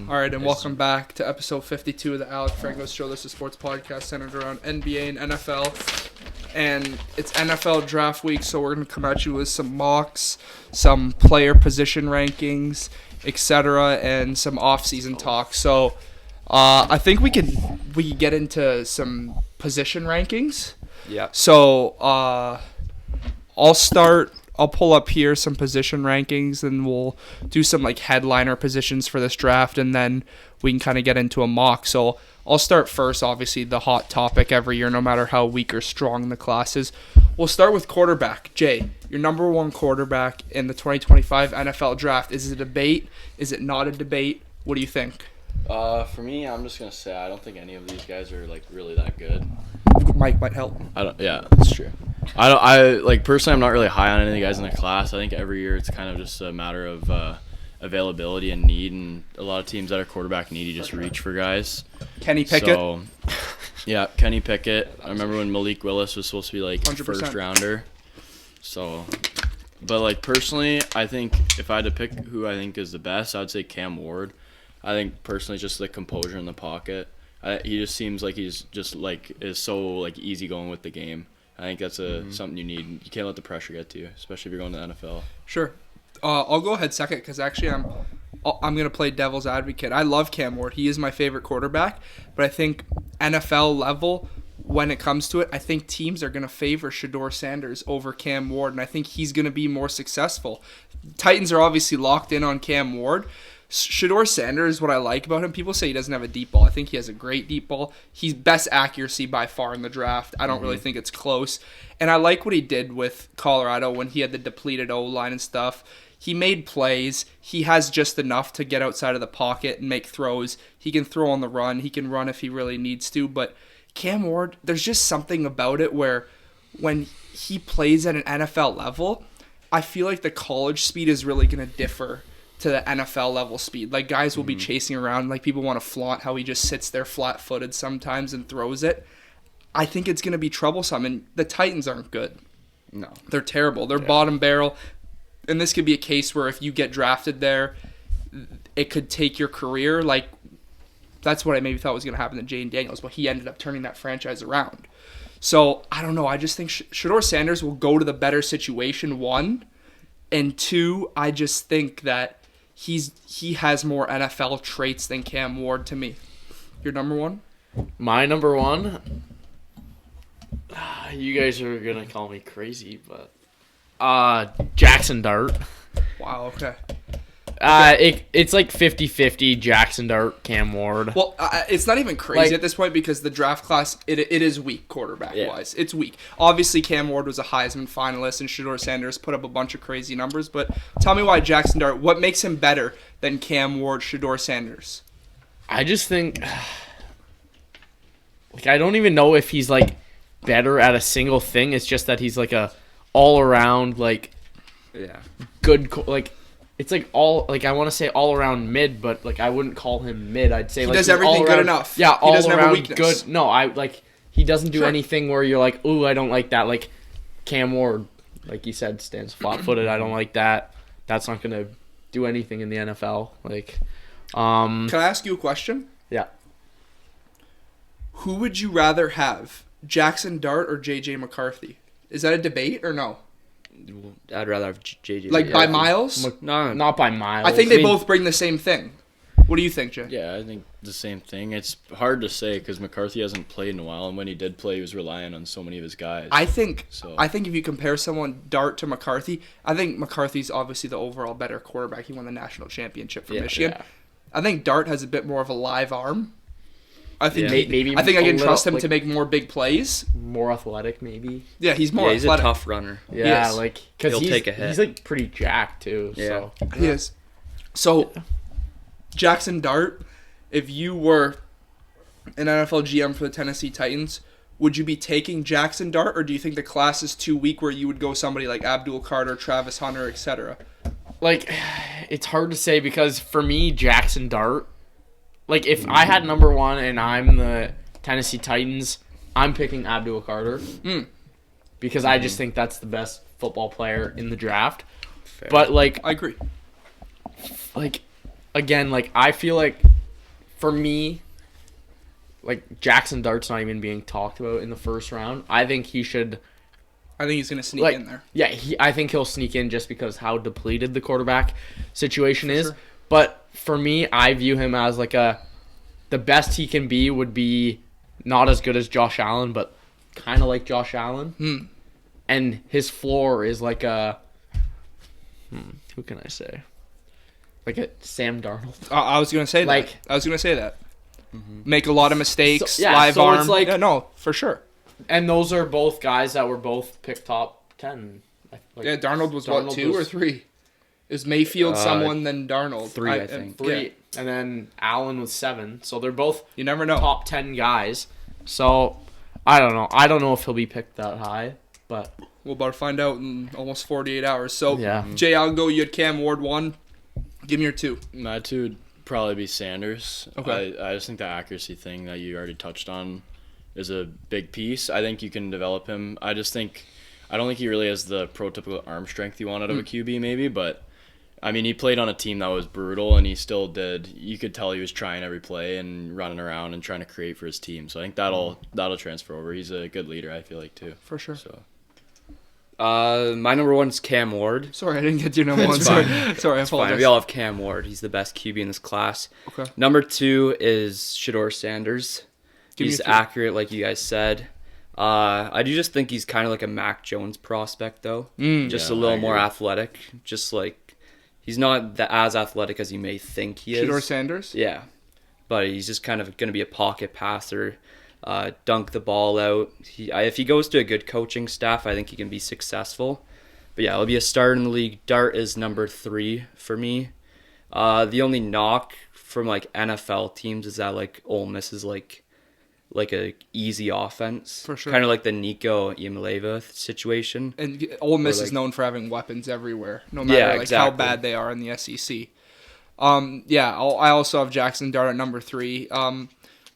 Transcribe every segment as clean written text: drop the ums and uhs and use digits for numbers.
All right, and welcome back to episode 52 of the Alec, Frengos Show. This is a sports podcast centered around NBA and NFL. And it's NFL draft week, so we're going to come at you with some mocks, some player position rankings, etc., and some off-season talk. So I think we could get into some position rankings. Yeah. So I'll pull up here some position rankings, and we'll do some like headliner positions for this draft, and then we can kind of get into a mock. So I'll start first, obviously the hot topic every year, no matter how weak or strong the class is. We'll start with quarterback. Jay, your number one quarterback in the 2025 NFL draft. Is it a debate? Is it not a debate? What do you think? For me, I'm just gonna say I don't think any of these guys are like really that good. Mike might help. Yeah, that's true. I personally, I'm not really high on any of the guys in the class. I think every year it's kind of just a matter of availability and need, and a lot of teams that are quarterback needy just reach for guys. Kenny Pickett. So, yeah, Kenny Pickett. I remember when Malik Willis was supposed to be like 100%. first rounder. So, but like personally, I think if I had to pick who I think is the best, I'd say Cam Ward. I think personally, just the composure in the pocket. He just seems like he's just like is so like easygoing with the game. I think that's something you need. You can't let the pressure get to you, especially if you're going to the NFL. Sure. I'll go ahead second because actually I'm going to play devil's advocate. I love Cam Ward. He is my favorite quarterback, but I think NFL level, when it comes to it, I think teams are going to favor Shedeur Sanders over Cam Ward, and I think he's going to be more successful. Titans are obviously locked in on Cam Ward. Shedeur Sanders, what I like about him, people say he doesn't have a deep ball. I think he has a great deep ball. He's best accuracy by far in the draft. I don't really think it's close. And I like what he did with Colorado when he had the depleted O-line and stuff. He made plays. He has just enough to get outside of the pocket and make throws. He can throw on the run. He can run if he really needs to. But Cam Ward, there's just something about it where when he plays at an NFL level, I feel like the college speed is really going to differ to the NFL level speed. Like, guys will be chasing around. Like, people want to flaunt how he just sits there flat-footed sometimes and throws it. I think it's going to be troublesome. And the Titans aren't good. No. They're terrible. They're bottom barrel. And this could be a case where if you get drafted there, it could take your career. Like, that's what I maybe thought was going to happen to Jane Daniels, but he ended up turning that franchise around. So, I don't know. I just think Shedeur Sanders will go to the better situation, one. And two, I just think that he has more NFL traits than Cam Ward to me. Your number one? My number one? You guys are going to call me crazy, but Jackson Dart. Wow, okay. It's like 50-50 Jackson Dart, Cam Ward. Well, it's not even crazy at this point because the draft class, it is weak quarterback-wise. Yeah. It's weak. Obviously, Cam Ward was a Heisman finalist, and Shedeur Sanders put up a bunch of crazy numbers, but tell me why Jackson Dart, what makes him better than Cam Ward, Shedeur Sanders? I just think, I don't even know if he's, better at a single thing. It's just that he's, a all-around, good, it's I want to say all around mid, but I wouldn't call him mid. I'd say he does everything good enough. Yeah, he doesn't have a around weakness. good. No, he doesn't do anything where you're like, ooh, I don't like that. Like Cam Ward, like you said, stands flat-footed. I don't like that. That's not gonna do anything in the NFL. Can I ask you a question? Yeah. Who would you rather have, Jackson Dart or J.J. McCarthy? Is that a debate or no? I'd rather have JJ. By miles? No, not by miles. I think they both bring the same thing. What do you think, Jay? Yeah, I think the same thing. It's hard to say because McCarthy hasn't played in a while, and when he did play, he was relying on so many of his guys. I think if you compare someone Dart to McCarthy, I think McCarthy's obviously the overall better quarterback. He won the national championship for Michigan. Yeah. I think Dart has a bit more of a live arm. I think maybe I can trust him to make more big plays. More athletic, maybe. Yeah, he's more athletic. He's a tough runner. Yeah, because he'll take a hit. He's pretty jacked too. Yeah, so. He is. So, Jackson Dart, if you were an NFL GM for the Tennessee Titans, would you be taking Jackson Dart, or do you think the class is too weak where you would go somebody like Abdul Carter, Travis Hunter, etc.? It's hard to say because for me, Jackson Dart. If I had number one and I'm the Tennessee Titans, I'm picking Abdul Carter because I just think that's the best football player in the draft. Fair. But I agree. Again, I feel like for me, like Jackson Dart's not even being talked about in the first round. I think he should. I think he's going to sneak in there. Yeah, I think he'll sneak in just because how depleted the quarterback situation is. Sure. But for me, I view him as like the best he can be would be not as good as Josh Allen, but kind of like Josh Allen. And his floor is like who can I say? Like a Sam Darnold. I was going to say that. I was going to say that. Make a lot of mistakes, live so arm. it's like, yeah, no, for sure. And those are both guys that were both picked top 10. Like, Yeah, Darnold was what, 2 or 3? Is Mayfield someone then Darnold? 3, I think. 3. Yeah. And then Allen was 7. So they're both You never know. top 10 guys. So I don't know. I don't know if he'll be picked that high, but We'll about to find out in almost 48 hours. So, yeah. Jay, I'll go. You had Cam Ward 1. Give me your 2. My 2 would probably be Sanders. Okay. I just think the accuracy thing that you already touched on is a big piece. I think you can develop him. I don't think he really has the prototypical arm strength you want out of a QB maybe, but I mean, he played on a team that was brutal and he still did. You could tell he was trying every play and running around and trying to create for his team. So I think that'll transfer over. He's a good leader, I feel like, too. For sure. So My number 1 is Cam Ward. Sorry, I didn't get your number 1. It's Sorry, fine. sorry, I Fine. apologize. We all have Cam Ward. He's the best QB in this class. Okay. Number 2 is Shador Sanders. Give me He's your 2. accurate, like you guys said. I do just think he's kind of like a Mac Jones prospect, though. Just Yeah, a little I more agree. athletic. Just like he's not as athletic as you may think he is. Shador Sanders? Yeah, but he's just kind of going to be a pocket passer, dunk the ball out. If he goes to a good coaching staff, I think he can be successful. But yeah, he'll be a starter in the league. Dart is number 3 for me. The only knock from like NFL teams is that like Ole Miss is like a easy offense. For sure. Kind of like the Nico Iamaleava situation. And Ole Miss Or, is like- known for having weapons everywhere, no matter how exactly. bad they are in the SEC. I also have Jackson Dart at number 3.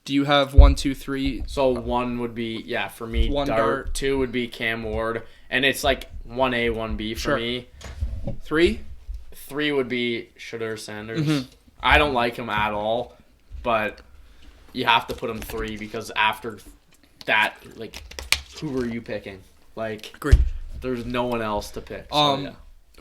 Do you have 1, 2, 3? So 1 would be, for me, 1 Dart. 2 would be Cam Ward. And it's like 1A, 1B for Sure. me. 3? 3 would be Shador Sanders. Mm-hmm. I don't like him at all, but you have to put him 3 because after that, like, who are you picking? Like, Agree. there's no one else to pick. So, yeah.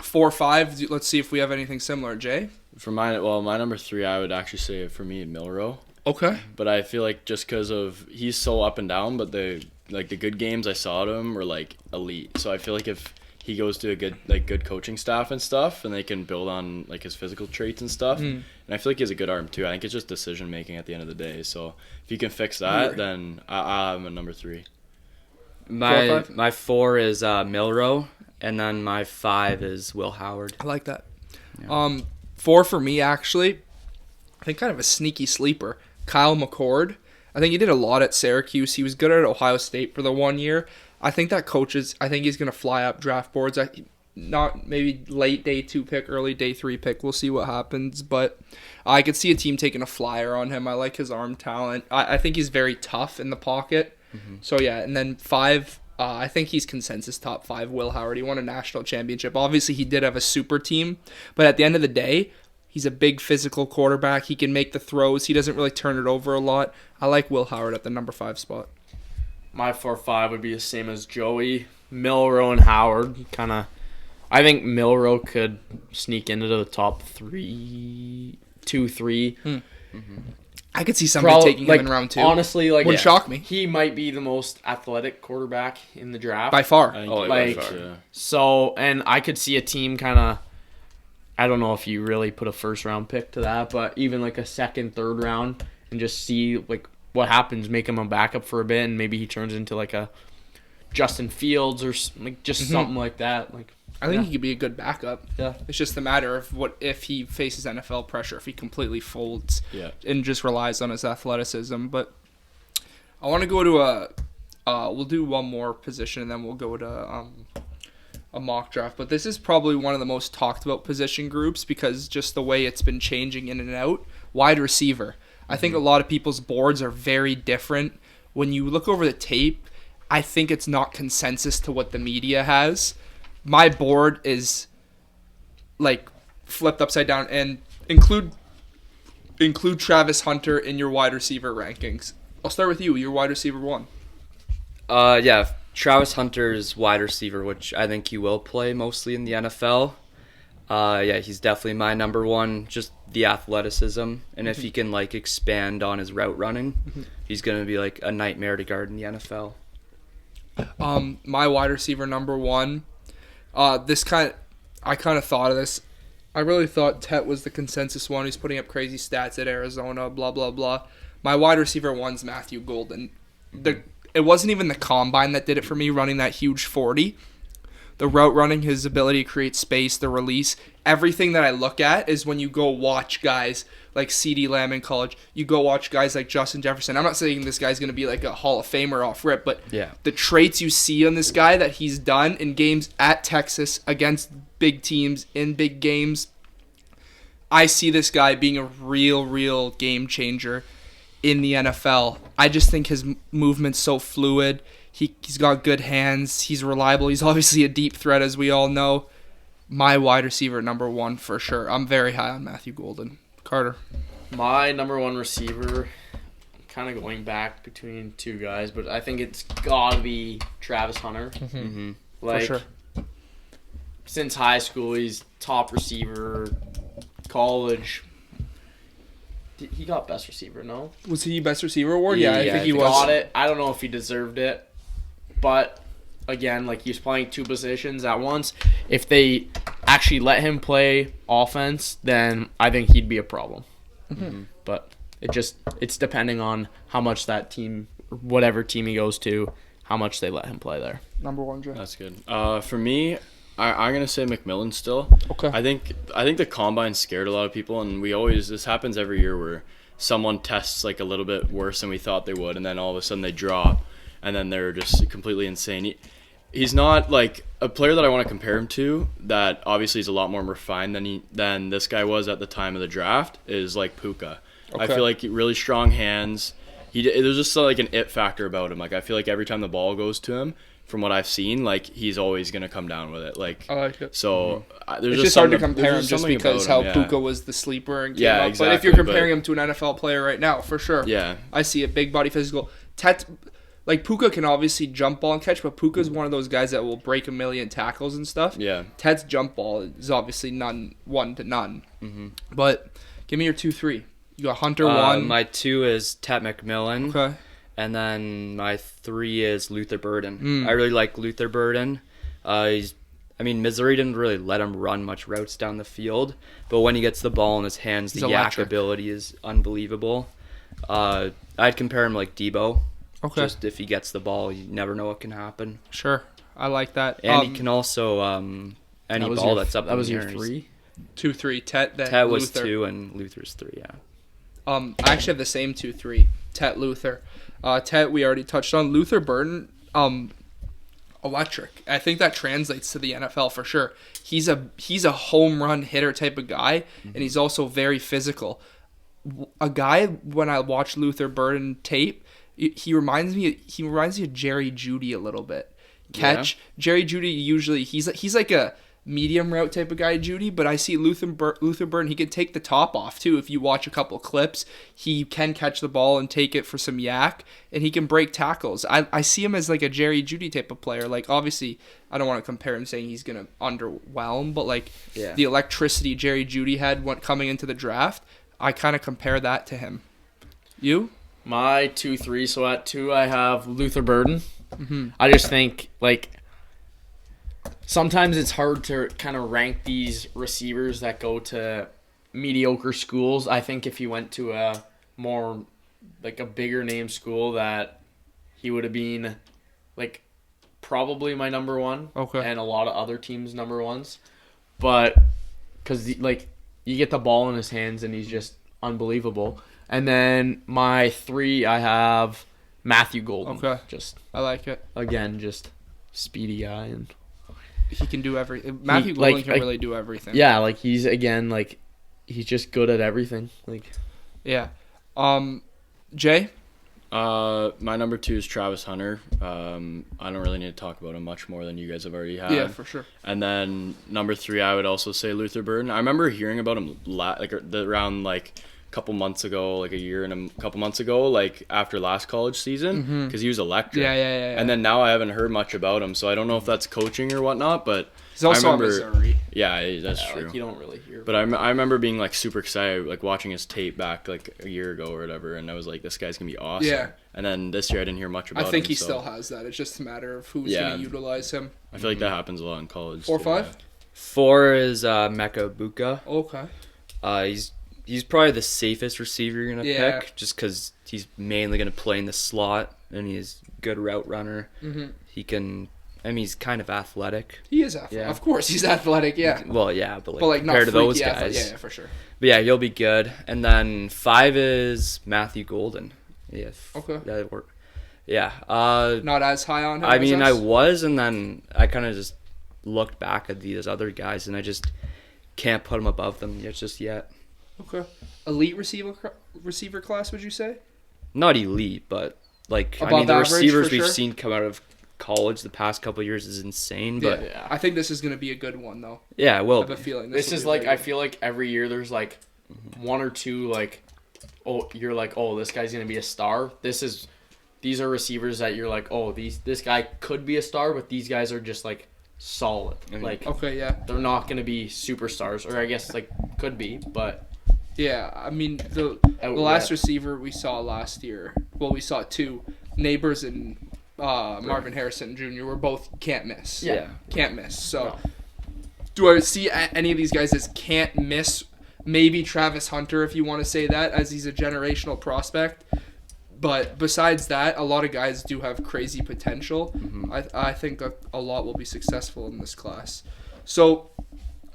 4, 5. Let's see if we have anything similar. Jay? for my number 3, I would actually say for me Milrow. Okay. But I feel like just because of he's so up and down, but the good games I saw of him were like elite. So I feel like if he goes to a good coaching staff and stuff, and they can build on like his physical traits and stuff, and I feel like he has a good arm too. I think it's just decision making at the end of the day. So if you can fix that, then I'm a number 3. 4 or 5? My 4 is Milrow, and then my 5 is Will Howard. I like that. 4 for me, actually, I think kind of a sneaky sleeper. Kyle McCord. I think he did a lot at Syracuse. He was good at Ohio State for the 1 year. I think he's going to fly up draft boards. Not maybe late day 2 pick, early day 3 pick. We'll see what happens. But I could see a team taking a flyer on him. I like his arm talent. I think he's very tough in the pocket. So, yeah. And then 5, I think he's consensus top 5. Will Howard. He won a national championship. Obviously, he did have a super team. But at the end of the day, he's a big physical quarterback. He can make the throws. He doesn't really turn it over a lot. I like Will Howard at the number 5 spot. My 4-5 would be the same as Joey. Milrow and Howard. I think Milrow could sneak into the top 3, 2, 3. I could see somebody taking him in round 2. Honestly, Wouldn't shock me. He might be the most athletic quarterback in the draft. By far. I think like- yeah. So, and I could see a team I don't know if you really put a first round pick to that, but even like a second, third round and just see like what happens, make him a backup for a bit, and maybe he turns into like a Justin Fields or like just something like that. Like I think he could be a good backup. Yeah. It's just a matter of what if he faces NFL pressure, if he completely folds and just relies on his athleticism. But I want to go to we'll do one more position and then we'll go to a mock draft. But this is probably one of the most talked about position groups because just the way it's been changing in and out. Wide receiver. I think a lot of people's boards are very different. When you look over the tape, I think it's not consensus to what the media has. My board is like flipped upside down and include include Travis Hunter in your wide receiver rankings. I'll start with you. Your wide receiver 1. Yeah, Travis Hunter's wide receiver, which I think he will play mostly in the NFL. Yeah, he's definitely my number 1. Just the athleticism, and if he can like expand on his route running, he's gonna be like a nightmare to guard in the NFL. My wide receiver number 1. I kind of thought of this. I really thought Tet was the consensus one. He's putting up crazy stats at Arizona, blah, blah, blah. My wide receiver 1's Matthew Golden. It wasn't even the combine that did it for me, running that huge 40. The route running, his ability to create space, the release, everything that I look at is when you go watch guys like CeeDee Lamb in college. You go watch guys like Justin Jefferson. I'm not saying this guy's going to be like a Hall of Famer off rip, but the traits you see on this guy that he's done in games at Texas against big teams in big games, I see this guy being a real game changer in the NFL. I just think his movement's so fluid. He's got good hands. He's reliable. He's obviously a deep threat, as we all know. My wide receiver number 1 for sure. I'm very high on Matthew Golden. Carter. My number 1 receiver, kind of going back between 2 guys, but I think it's got to be Travis Hunter. Like, for sure. Since high school, he's top receiver. College, he got best receiver, no? Was he best receiver award? Yeah, I think he was. Got it. I don't know if he deserved it, but again, like, he's playing 2 positions at once. If they actually let him play offense, then I think he'd be a problem. But it's depending on how much that team, whatever team he goes to, how much they let him play there. Number 1, Joe. That's good. For me, I'm gonna say McMillan still. Okay. I think the combine scared a lot of people, and this happens every year where someone tests like a little bit worse than we thought they would, and then all of a sudden they drop, and then they're just completely insane. He's not like a player that I want to compare him to. That obviously is a lot more refined than this guy was at the time of the draft. Is like Puka. Okay. I feel like really strong hands. There's just like an it factor about him. Like I feel like every time the ball goes to him, from what I've seen, like he's always gonna come down with it. Like I like it. So there's it's just hard to compare him just because how Puka was the sleeper and came up. Exactly, but if you're comparing him to an NFL player right now, for sure. Yeah. I see it. Big body, physical. Like Puka can obviously jump ball and catch, but Puka's one of those guys that will break a million tackles and stuff. Yeah. Ted's jump ball is obviously 1 to none. But give me your 2-3. You got Hunter 1. My 2 is Tet McMillan. Okay. And then my 3 is Luther Burden. I really like Luther Burden. Missouri didn't really let him run much routes down the field, but when he gets the ball in his hands, the yak ability is unbelievable. I'd compare him like Debo. Okay. Just if he gets the ball, you never know what can happen. Sure. I like that. And he can also any ball that's up. That was in your the air, 3? 2-3. Tet was Luther. 2 and Luther's 3. Yeah. I actually have the same 2-3. Tet, Luther. Tet we already touched on. Luther Burden, electric. I think that translates to the NFL for sure. He's a home run hitter type of guy, and he's also very physical. A guy, when I watch Luther Burden tape, he reminds me of Jerry Jeudy a little bit. Jerry Jeudy usually he's like a medium route type of guy, Jeudy, but I see Luther Burden, he can take the top off too. If you watch a couple clips, he can catch the ball and take it for some yak, and he can break tackles. I see him as like a Jerry Jeudy type of player. Like obviously, I don't want to compare him saying he's gonna underwhelm, but like the electricity Jerry Jeudy had coming into the draft, I kind of compare that to him. You? My 2-3. So at 2, I have Luther Burden. I just think like, sometimes it's hard to kind of rank these receivers that go to mediocre schools. I think if he went to a more, like a bigger name school, that he would have been, like, probably my number 1. Okay. And a lot of other teams' number 1s. But, because, like, you get the ball in his hands and he's just unbelievable. And then my 3, I have Matthew Golden. Okay. I like it. Again, just speedy guy and... He can do everything. Matthew Golden can really do everything. Yeah, like he's just good at everything. Like, yeah. Jay? My number 2 is Travis Hunter. I don't really need to talk about him much more than you guys have already had. Yeah, for sure. And then number 3, I would also say Luther Burden. I remember hearing about him around like couple months ago, like a year and a couple months ago, like after last college season, because he was electric. Yeah. And then now I haven't heard much about him, so I don't know if that's coaching or whatnot. But He's also I remember, on Missouri. Yeah, that's Yeah, true. like, you don't really hear. But I remember being like super excited, like watching his tape back like a year ago or whatever, and I was like, this guy's gonna be awesome. Yeah. And then this year I didn't hear much about him. I think he so still has that. It's just a matter of who's Yeah. going to utilize him. I feel like that happens a lot in college. 4 or too, 5? 4 is Mecca Buka. Okay. He's probably the safest receiver you're gonna Yeah. pick, just because he's mainly gonna play in the slot and he's a good route runner. Mm-hmm. He can. I mean, he's kind of athletic. He is athletic. Yeah. Of course, he's athletic, yeah. Well, yeah, but But, like, not compared to those freaky guys, athletic. Yeah, for sure. But yeah, you'll be good. And then 5 is Matthew Golden. Yeah. Okay. That work. Yeah. Not as high on him I as mean, us? I was, and then I kind of just looked back at these other guys, and I just can't put them above them just yet. Okay. Elite receiver class, would you say? Not elite, but like I Above mean, the average, receivers for we've sure? seen come out of college the past couple of years is insane. But Yeah. I think this is going to be a good one, though. yeah, I well, have a feeling This will is be a like, big I one. feel like every year there's like one or two like, oh, you're like, oh, this guy's gonna be a star. These are receivers that you're like, oh, this guy could be a star, but these guys are just like solid. Like Okay, yeah. they're not gonna be superstars, or I guess like could be, but Yeah, I mean, the Out last west. receiver we saw last year, well, we saw 2. Neighbors and Marvin Harrison Jr. were both can't miss. Yeah. Can't miss. So, No. do I see any of these guys as can't miss? Maybe Travis Hunter, if you want to say that, as he's a generational prospect. But besides that, a lot of guys do have crazy potential. I think a lot will be successful in this class. So,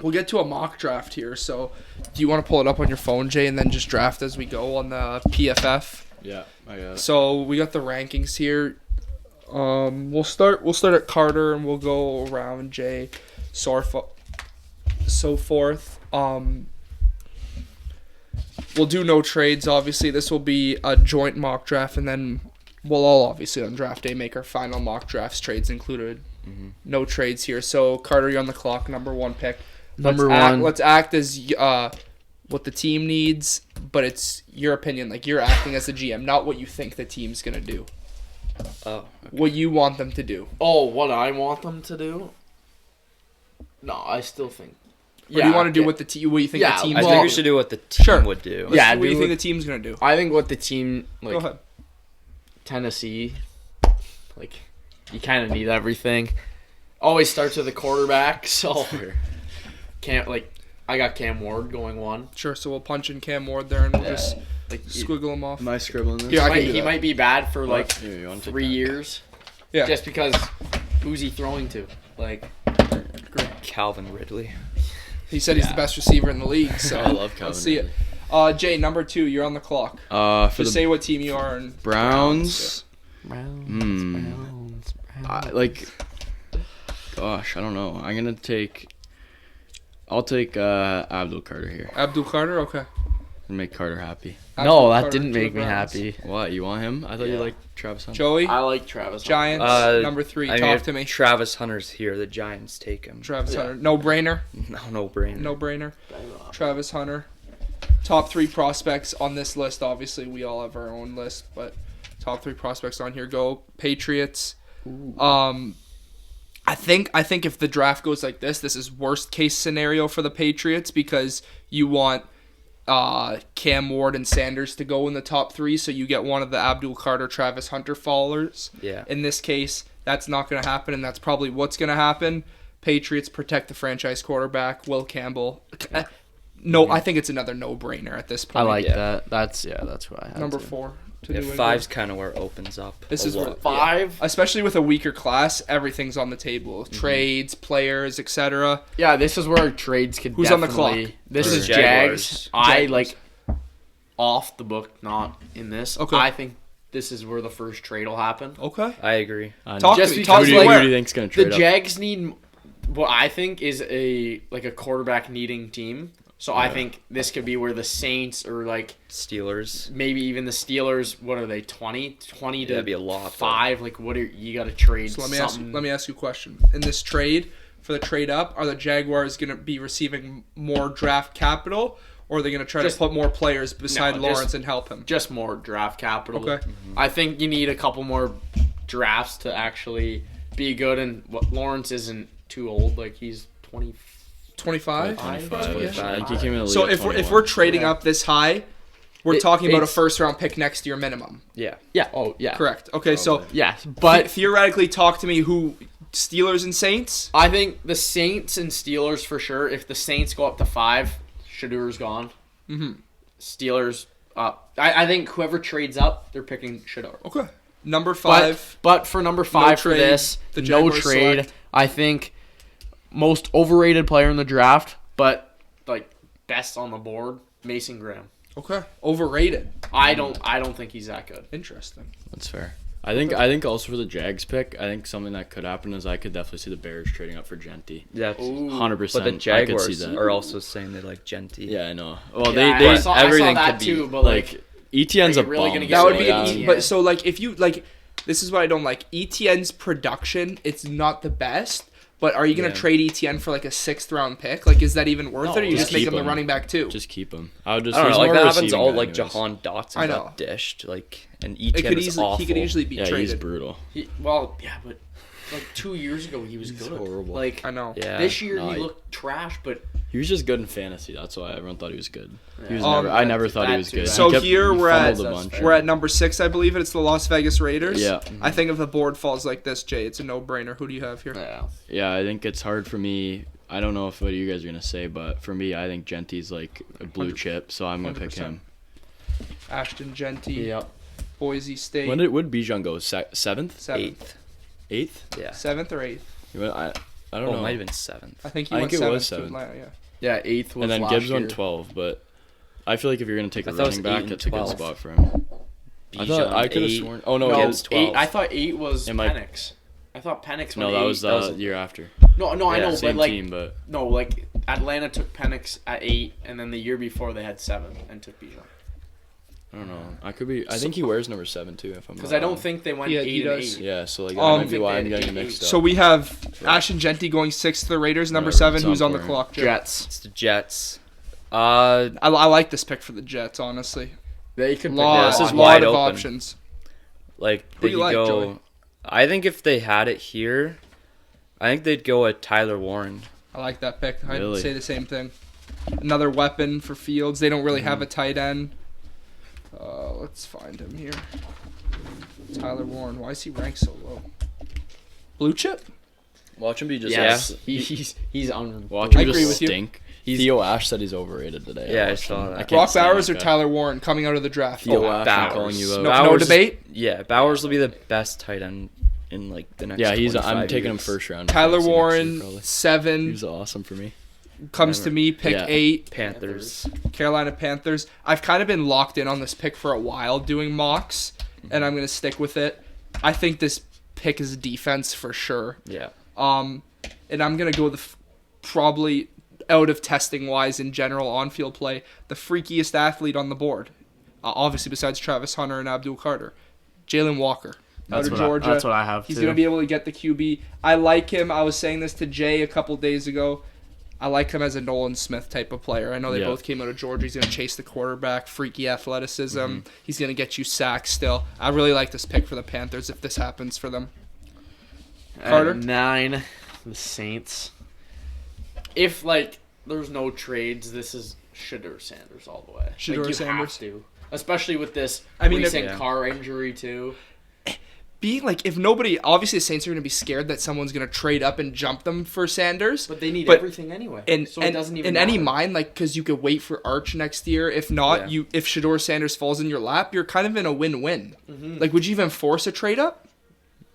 we'll get to a mock draft here. So, do you want to pull it up on your phone, Jay, and then just draft as we go on the PFF? Yeah, I got it. So we got the rankings here. We'll start at Carter and we'll go around Jay, so forth. We'll do no trades. Obviously, this will be a joint mock draft, and then we'll all obviously on draft day make our final mock drafts, trades included. No trades here. So Carter, you're on the clock. Number 1 pick. Number Let's one. Let's act as what the team needs, but it's your opinion. Like, you're acting as the GM, not what you think the team's gonna do. oh, What you want them to do. oh, what I want them to do? No, I still think. What do you want to do with the team? What do you think Yeah, the team? I Well, think we should do what the team Sure. would do. Yeah, What do you do think it- the team's gonna do? I think what the team like Go ahead. Tennessee, like you kind of need everything. Always starts with a quarterback, so can't like I got Cam Ward going 1. Sure. So we'll punch in Cam Ward there and we'll just Like squiggle him off. Am I scribbling this? Yeah, I can do he that. might be bad for like Here, you wanna take 3 that? years, Yeah. just because who's he throwing to? Like Calvin Ridley. He said he's the Yeah. best receiver in the league. So I love Calvin let's see Ridley. it. Jay, number 2, you're on the clock. For Just the say what team you are. And Browns, Browns. gosh, I don't know. I'll take Abdul Carter here Abdul Carter. Okay. and make Carter happy. No, Abdul that Carter didn't to the make me Browns. happy. What, you want him? I thought you Yeah. liked Travis Hunter. Joey, I like Travis. Giants, number 3. I mean, Talk if to me. Travis Hunter's here. The Giants take him. Travis Yeah. Hunter. No brainer. No brainer. No brainer. Travis Hunter. Top 3 prospects on this list. Obviously, we all have our own list, but top 3 prospects on here go Patriots. I think if the draft goes like this is worst case scenario for the Patriots because you want Cam Ward and Sanders to go in the top 3, so you get one of the Abdul Carter, Travis Hunter followers. Yeah. In this case, that's not going to happen, and that's probably what's going to happen. Patriots protect the franchise quarterback, Will Campbell. No, I think it's another no-brainer at this point. I like Yeah. that. That's what I had. Number to. 4 to Yeah, do it. 5's kind of where it opens up. This a is where lot. 5. Especially with a weaker class, everything's on the table. Trades, players, etc. Yeah, this is where trades could. Who's on the definitely- clock? This Or is Jaguars. Jags. I Jaguars. like off the book, not in this. Okay. I think this is where the first trade will happen. Okay. I agree. Talk Just to me. because, Talk Who to do me. you, like, who do you think's gonna The trade up? Jags need what I think is a quarterback needing team. So I think this could be where the Saints or like Steelers. maybe even the Steelers. What are they? 20 to That'd be a lot. 5. Like what are you got to trade? So let something. me ask you a question. In this trade, for the trade up, are the Jaguars going to be receiving more draft capital, or are they going to try Just- to put more players beside No, Lawrence just- and help him? Just more draft capital. Okay. I think you need a couple more drafts to actually be good. And Lawrence isn't too old. Like he's 20. 25? 25. Yeah. I think he came in the league So at if we're 21. trading Yeah. up this high, we're talking about a it's- first round pick next year minimum. Yeah. Yeah. Oh yeah. Correct. Okay, so Yeah. But theoretically, talk to me who Steelers and Saints. I think the Saints and Steelers for sure. If the Saints go up to 5, Shadur's gone. Mm-hmm. Steelers up. I think whoever trades up, they're picking Shadur. Okay. Number 5. But for number 5 for trade. this, The no Jaguars trade. select. I think most overrated player in the draft, but like best on the board, Mason Graham. Okay. Overrated. I don't think he's that good. Interesting. That's fair. I think also for the Jags pick, I think something that could happen is I could definitely see the Bears trading up for Genty. Yeah. 100%. But the I could Jaguars see that. are also saying they like Genty. Yeah, I know. Well, Yeah, they I saw everything that could be, too, but like ETN's Are a you really bum. gonna get That would So, be yeah. an but so like if you like this is what I don't like. ETN's production, it's not the best. But are you going to trade ETN for like a 6th round pick? Like, is that even worth it? Or you just make keep him the him. running back too? Just keep him. I would just. I don't he's know. Like more that happens receiving all. guy Like anyways. Jahan Dotson I know. got dished. Like and It ETN could is easily awful. he could easily be Yeah, he's traded. brutal. well, yeah, but like 2 years ago he was good. horrible. Like I know. Yeah. this year No, he looked trash, but He was just good in fantasy. That's why everyone thought he was good. He was Um, never. I never thought he that was too. good. So He kept- here he we're at- fumbled a bunch. We're at number 6, I believe. It's the Las Vegas Raiders. Yeah. I think if the board falls like this, Jay, it's a no-brainer. Who do you have here? yeah. Yeah, I think it's hard for me. I don't know if what you guys are gonna say, but for me, I think Genty's like a blue chip, so I'm gonna pick 100%. him. Ashton Genty, Yep. Boise State. When did Bijan go? 7th, 7th. 8th? Yeah. 7th or 8th? I don't Oh, know. it might have been 7th. I think he I went think it 7th. was to 7th. Atlanta, yeah. Yeah, 8th was And then last Gibbs year. went 12, but I feel like if you're gonna take a I thought it was running 8 back, and that's a good 12. spot for him. I thought Bijan, I could have 8. sworn. Oh no, No, Gibbs, 12. 8. I thought 8 was It might- Penix. I thought Penix went no, 8. that was the year after. No, I Yeah, know, Same but like team, but no, like Atlanta took Penix at 8, and then the year before they had 7 and took Bijan. I don't know. I could be. I think he wears number 7 too. If I'm Because not I don't wrong. think they went Yeah, 8 he and does. 8. Yeah, so like that I might be think why they I'm had getting 8. mixed up. So we have Ashton Genty going 6th to the Raiders, number Whatever, 7. it's Who's on on the point. clock, Jay? Jets. It's the Jets. I like this pick for the Jets, honestly. They could pick Lot, this is lot wide of open. options. Like Who do they you could like, go. Joey? I think if they had it here, I think they'd go at Tyler Warren. I like that pick. I'd Really? say the same thing. Another weapon for Fields. They don't really have a tight end. Let's find him here. Tyler Warren. Why is he ranked so low? Blue chip? Watch him be just. Yes, Yeah. he's on. Watch him I just agree with you. stink. Theo Ash said he's overrated today. Yeah, I watched saw him. that. can't Brock stand Bowers that or guy. Tyler Warren coming out of the draft? Theo Oh, Ash, I'm Bowers. calling you out. No Bowers is- debate? Yeah, Bowers will be the best tight end in like the next. Yeah, I'm 25 taking him years. first round. Tyler fantasy next year, Warren, probably. 7. He's awesome for me. Comes to me, pick Yeah. 8. Panthers. Carolina Panthers. I've kind of been locked in on this pick for a while doing mocks, and I'm going to stick with it. I think this pick is defense for sure. Yeah. And I'm going to go probably out of testing wise in general on-field play, the freakiest athlete on the board. Obviously besides Travis Hunter and Abdul Carter. Jalen Walker. Out of Georgia. That's what I have. He's too. going to be able to get the QB. I like him. I was saying this to Jay a couple days ago. I like him as a Nolan Smith type of player. I know they Yeah. both came out of Georgia. He's going to chase the quarterback, freaky athleticism. He's going to get you sacks still. I really like this pick for the Panthers if this happens for them. Carter? At 9, the Saints. If like there's no trades, this is Shadur Sanders all the way. Shedeur like, you Sanders? have to, especially with this I mean, recent if- car injury too. Being like, if nobody, obviously the Saints are going to be scared that someone's going to trade up and jump them for Sanders. But they need But- everything anyway. And, so and it doesn't even in any matter. mind, like, because you could wait for Arch next year. If not, Yeah. if Shedeur Sanders falls in your lap, you're kind of in a win-win. Mm-hmm. Like, would you even force a trade up?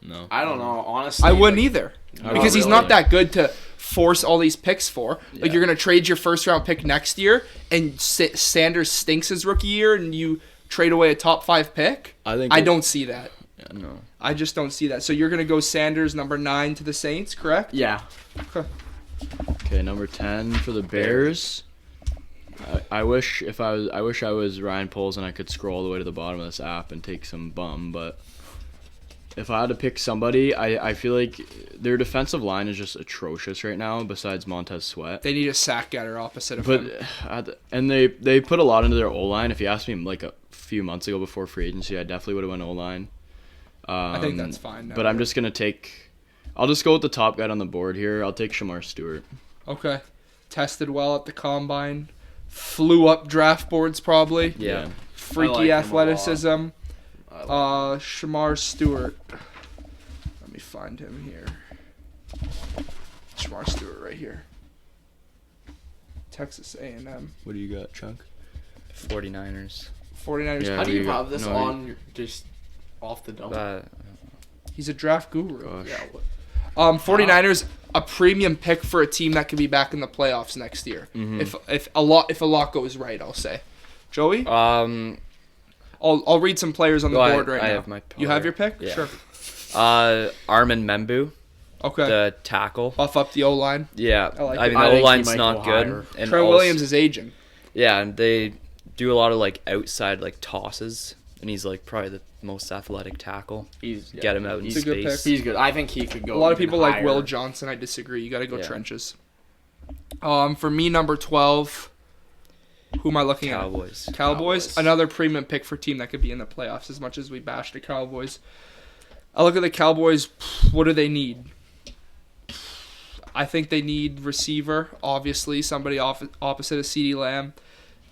No. I don't know, honestly. I wouldn't like, either. I Because he's really. not that good to force all these picks for. Like, Yeah. you're going to trade your first-round pick next year, and Sanders stinks his rookie year, and you trade away a top-5 pick? I don't see that. No. I just don't see that. So you're going to go Sanders, number 9 to the Saints, correct? Yeah. Okay. Okay, number 10 for the Bears. I wish I was Ryan Poles and I could scroll all the way to the bottom of this app and take some bum, but if I had to pick somebody, I feel like their defensive line is just atrocious right now. Besides Montez Sweat, They need a sack getter opposite of him. and they put a lot into their O line. If you asked me like a few months ago before free agency, I definitely would have went O line. I think that's fine now. But I'm just gonna take. I'll just go with the top guy on the board here. I'll take Shamar Stewart. Okay. Tested well at the combine. Flew up draft boards probably. Yeah. Freaky I like him a athleticism. lot. Shamar Stewart. Let me find him here. Shamar Stewart right here. Texas A&M. What do you got, Chunk? 49ers. 49ers. Yeah. How do you you got- have this no, on just off the dome? He's a draft guru. Gosh. Yeah. 49ers, a premium pick for a team that could be back in the playoffs next year. Mhm. If a lot goes right, I'll say. Joey, Um, I'll read some players on the board right I now. have my You have player. your pick? Yeah. Sure. Armin Membu, Okay. the tackle. Buff up the O line. Yeah, I like I it. mean I the think O he line's might not go good. higher. And Trent also- Williams is aging. Yeah, and they do a lot of like outside like tosses, and he's like probably the most athletic tackle. He's Get him out in He's a good space. pick. He's good. I think he could go. A lot of even people like higher. Will Johnson. I disagree. You got to go Yeah. trenches. For me, number 12. Who am I looking Cowboys. at? Cowboys. Cowboys. Another premium pick for a team that could be in the playoffs. As much as we bash the Cowboys, I look at the Cowboys. What do they need? I think they need receiver. Obviously, somebody opposite of CeeDee Lamb.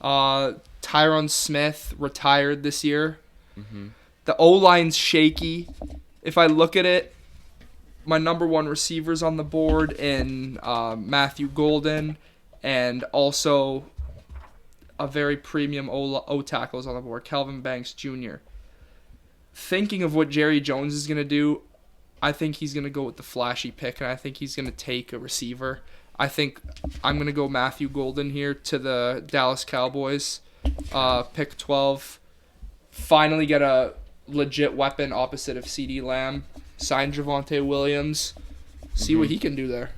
Tyron Smith retired this year. Mm-hmm. The O-line's shaky. If I look at it, my number one receivers on the board in Matthew Golden, and also a very premium O tackles on the board, Calvin Banks Jr. Thinking of what Jerry Jones is going to do, I think he's going to go with the flashy pick, and I think he's going to take a receiver. I think I'm going to go Matthew Golden here to the Dallas Cowboys. Pick 12. Finally get a legit weapon opposite of CeeDee Lamb. Sign Javonte Williams. See what he can do there.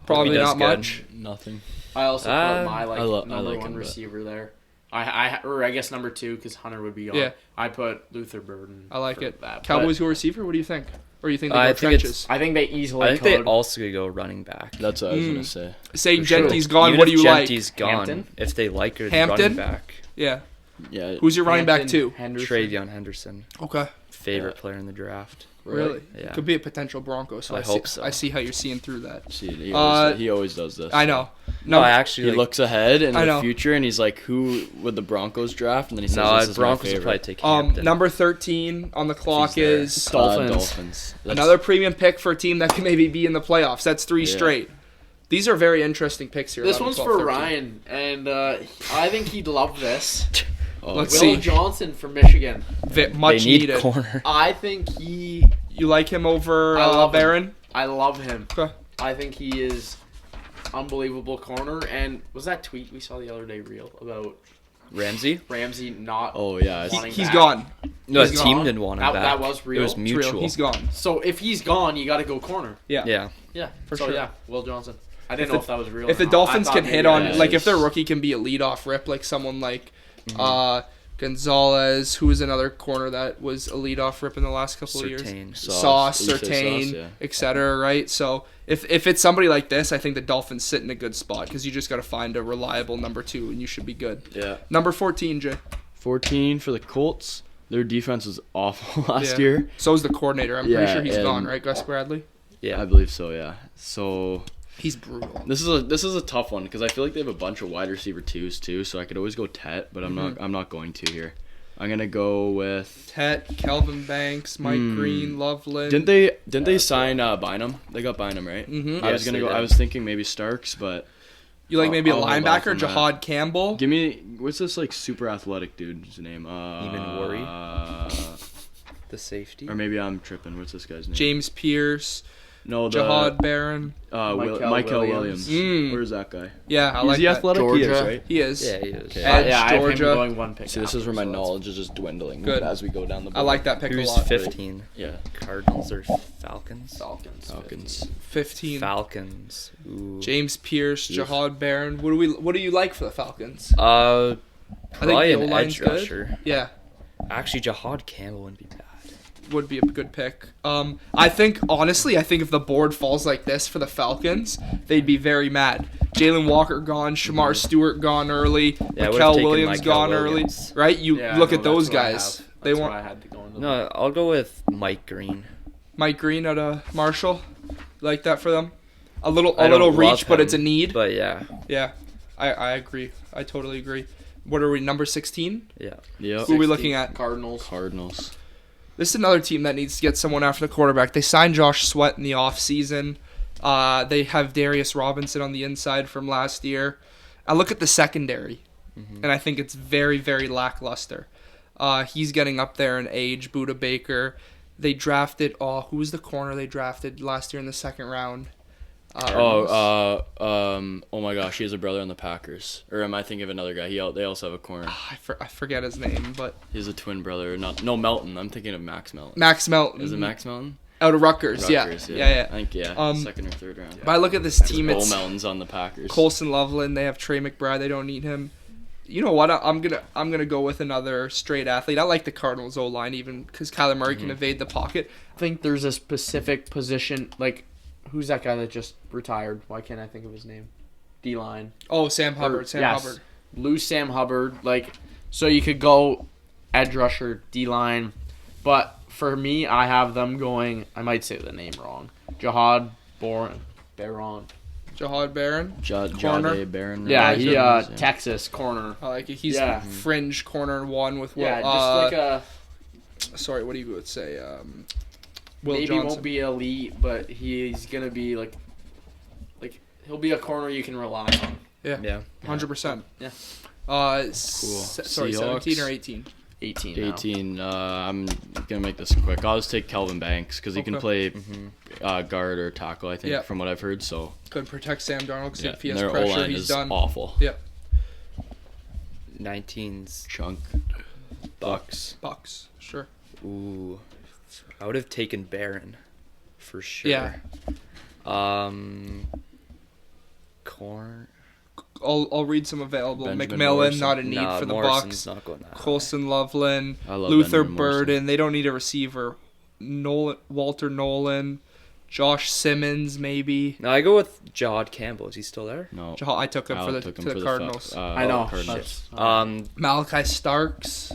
Probably does not good. much. Nothing. I also put my I number like one him, but- receiver there. I guess number 2 because Hunter would be gone. Yeah. I put Luther Burden. I like for it. that, Cowboys go receiver? What do you think? Or you think they go I think trenches? but I think they easily. I think they could. also could go running back. That's what I was gonna say. Saying For sure. Genty's gone, Even what do if you like? Genty's gone, Hampton? if they like a Hampton? running back, Yeah. Yeah. Who's your running back Hampton, too? Henderson. Travion Henderson, Okay. favorite Yeah. player in the draft. Really? Yeah. Could be a potential Bronco, so I see, hope so. I see how you're seeing through that. See, he Uh, always does this. I know. No, I He actually like, looks ahead in I the know. future, and he's like, "Who would the Broncos draft?" And then he says, no, "This is Broncos my will probably favorite." take Hampton. Number 13 on the clock He's there. is Dolphins. Dolphins. That's- another premium pick for a team that can maybe be in the playoffs. That's 3 Yeah. straight. These are very interesting picks here. This 11, one's 12, for 13. Ryan, and I think he'd love this. Oh, Let's Will see. Johnson from Michigan. Much they need needed. corner. I think he. You like him over I love him. Barron? I love him. Okay. I think he is unbelievable corner. And was that tweet we saw the other day real about Ramsey? Ramsey not? Oh yeah. Wanting He's back? gone. No, He's the team gone. didn't want him That back. was real. It was It's It's real. mutual. He's gone. So if he's gone, you got to go corner. Yeah. Yeah. Yeah, For so sure. yeah, Will Johnson. I didn't If know the- if that was real. If or the not. Dolphins I can thought hit maybe on, it like, was. if their rookie can be a leadoff rip, like someone like Gonzalez, who was another corner that was a leadoff rip in the last couple of years. Surtain. Sauce, You say Surtain, Sauce, yeah. etc. Right? So if it's somebody like this, I think the Dolphins sit in a good spot because you just got to find a reliable number 2 and you should be good. Yeah. Number 14, Jay. 14 for the Colts. Their defense was awful last Yeah. year. So is the coordinator. I'm pretty Yeah, sure he's and- gone, right? Gus Bradley. Yeah. I believe so. Yeah. So He's brutal. this is a tough one because I feel like they have a bunch of wide receiver twos too. So I could always go Tet, but I'm not going to here. I'm gonna go with. Tet, Kelvin Banks, Mike Green, Loveland. Didn't they sign Bynum? They got Bynum, right? Mm-hmm. I was Yes, gonna they go. did. I was thinking maybe Starks, but You like maybe a I'll hold off linebacker, on that. Jahad Campbell? give me what's this like super athletic dude's name? Eamon Worry? The safety. Or maybe I'm tripping. What's this guy's name? James Pierce, No, the Jahad Barron. Michael Williams. Mm. Where's that guy? Yeah, I He's like the that. athletic. He is, Georgia. right? He is. Yeah, he is. Okay. Edge, yeah, I have him Georgia. going one pick. See, this is after, where my so that's- knowledge is just dwindling Good. as we go down the board. I like that pick a Who's lot. 15? Yeah. Cardinals or Falcons? Falcons. 15. Falcons. Ooh. James Pierce, Oof. Jahad Barron. What do you like for the Falcons? Probably the an O-line's edge good. rusher. Yeah. Actually, Jahad Campbell wouldn't be bad. would be a good pick. I think if the board falls like this for the Falcons, they'd be very mad. Jalen Walker gone, Shamar Stewart gone early, Yeah, I would've Mikael taken Williams Mikael gone Williams. early, right? You Yeah, look no, at those that's what I guys. have. They That's want why I had to go into No, I'll go with Mike Green. Mike Green out of Marshall. Like that for them. A I little don't reach, love but him, it's a need. But yeah, Yeah, I agree. I totally agree. What are we, number 16? yeah. Yep. Who are we looking at? Cardinals. Cardinals. This is another team that needs to get someone after the quarterback. They signed Josh Sweat in the offseason. They have Darius Robinson on the inside from last year. I look at the secondary, and I think it's very, very lackluster. He's getting up there in age, Buda Baker. They drafted, who was the corner they drafted last year in the second round? Oh my gosh, he has a brother on the Packers. Or am I thinking of another guy? They also have a corner. I forget his name, but He's a twin brother. No, Melton. I'm thinking of Max Melton. Max Melton. Is it Max Melton? Out of Rutgers, yeah. Rutgers, Yeah. I think, second or third round. But I look at this team, Cole it's Melton's on the Packers. Colson Loveland. They have Trey McBride. They don't need him. You know what? I'm gonna go with another straight athlete. I like the Cardinals O line even because Kyler Murray can evade the pocket. I think there's a specific position, like, who's that guy that just retired? Why can't I think of his name? D-line. Oh, Sam Hubbard. Hubbard. Lose Sam Hubbard. Like, so you could go edge rusher, D-line. But for me, I have them going, I might say the name wrong, Jahad Barron. Jahad Barron. Corner. Barron. Yeah, Right? Texas corner. I like it. He's Yeah. fringe corner one with Will. Yeah, just like a... Sorry, what do you would say? Will maybe Johnson. won't be elite, but he's gonna be like he'll be a corner you can rely on. Yeah, 100%. Yeah. Sorry, Seahawks. 17 or 18. 18. Now. 18. I'm gonna make this quick. I'll just take Kelvin Banks because he can play guard or tackle. I think Yeah. from what I've heard. So Could protect Sam Darnold because if he and has their pressure, O-line he's is done. awful. Yep. 19's Chunk. Bucks. Bucks, sure. Ooh, I would have taken Barron for sure. Yeah. Corn. I'll read some available. Benjamin McMillan, Morrison. not a need Nah, for the Morrison's Bucks. not going that high. Colson Loveland, I love Luther Benjamin Morrison. Burden. They don't need a receiver. Walter Nolan, Josh Simmons, maybe. No, I go with Jahad Campbell. Is he still there? No. I took him Alec to took him the for Cardinals. I know. Cardinals. Malachi Starks.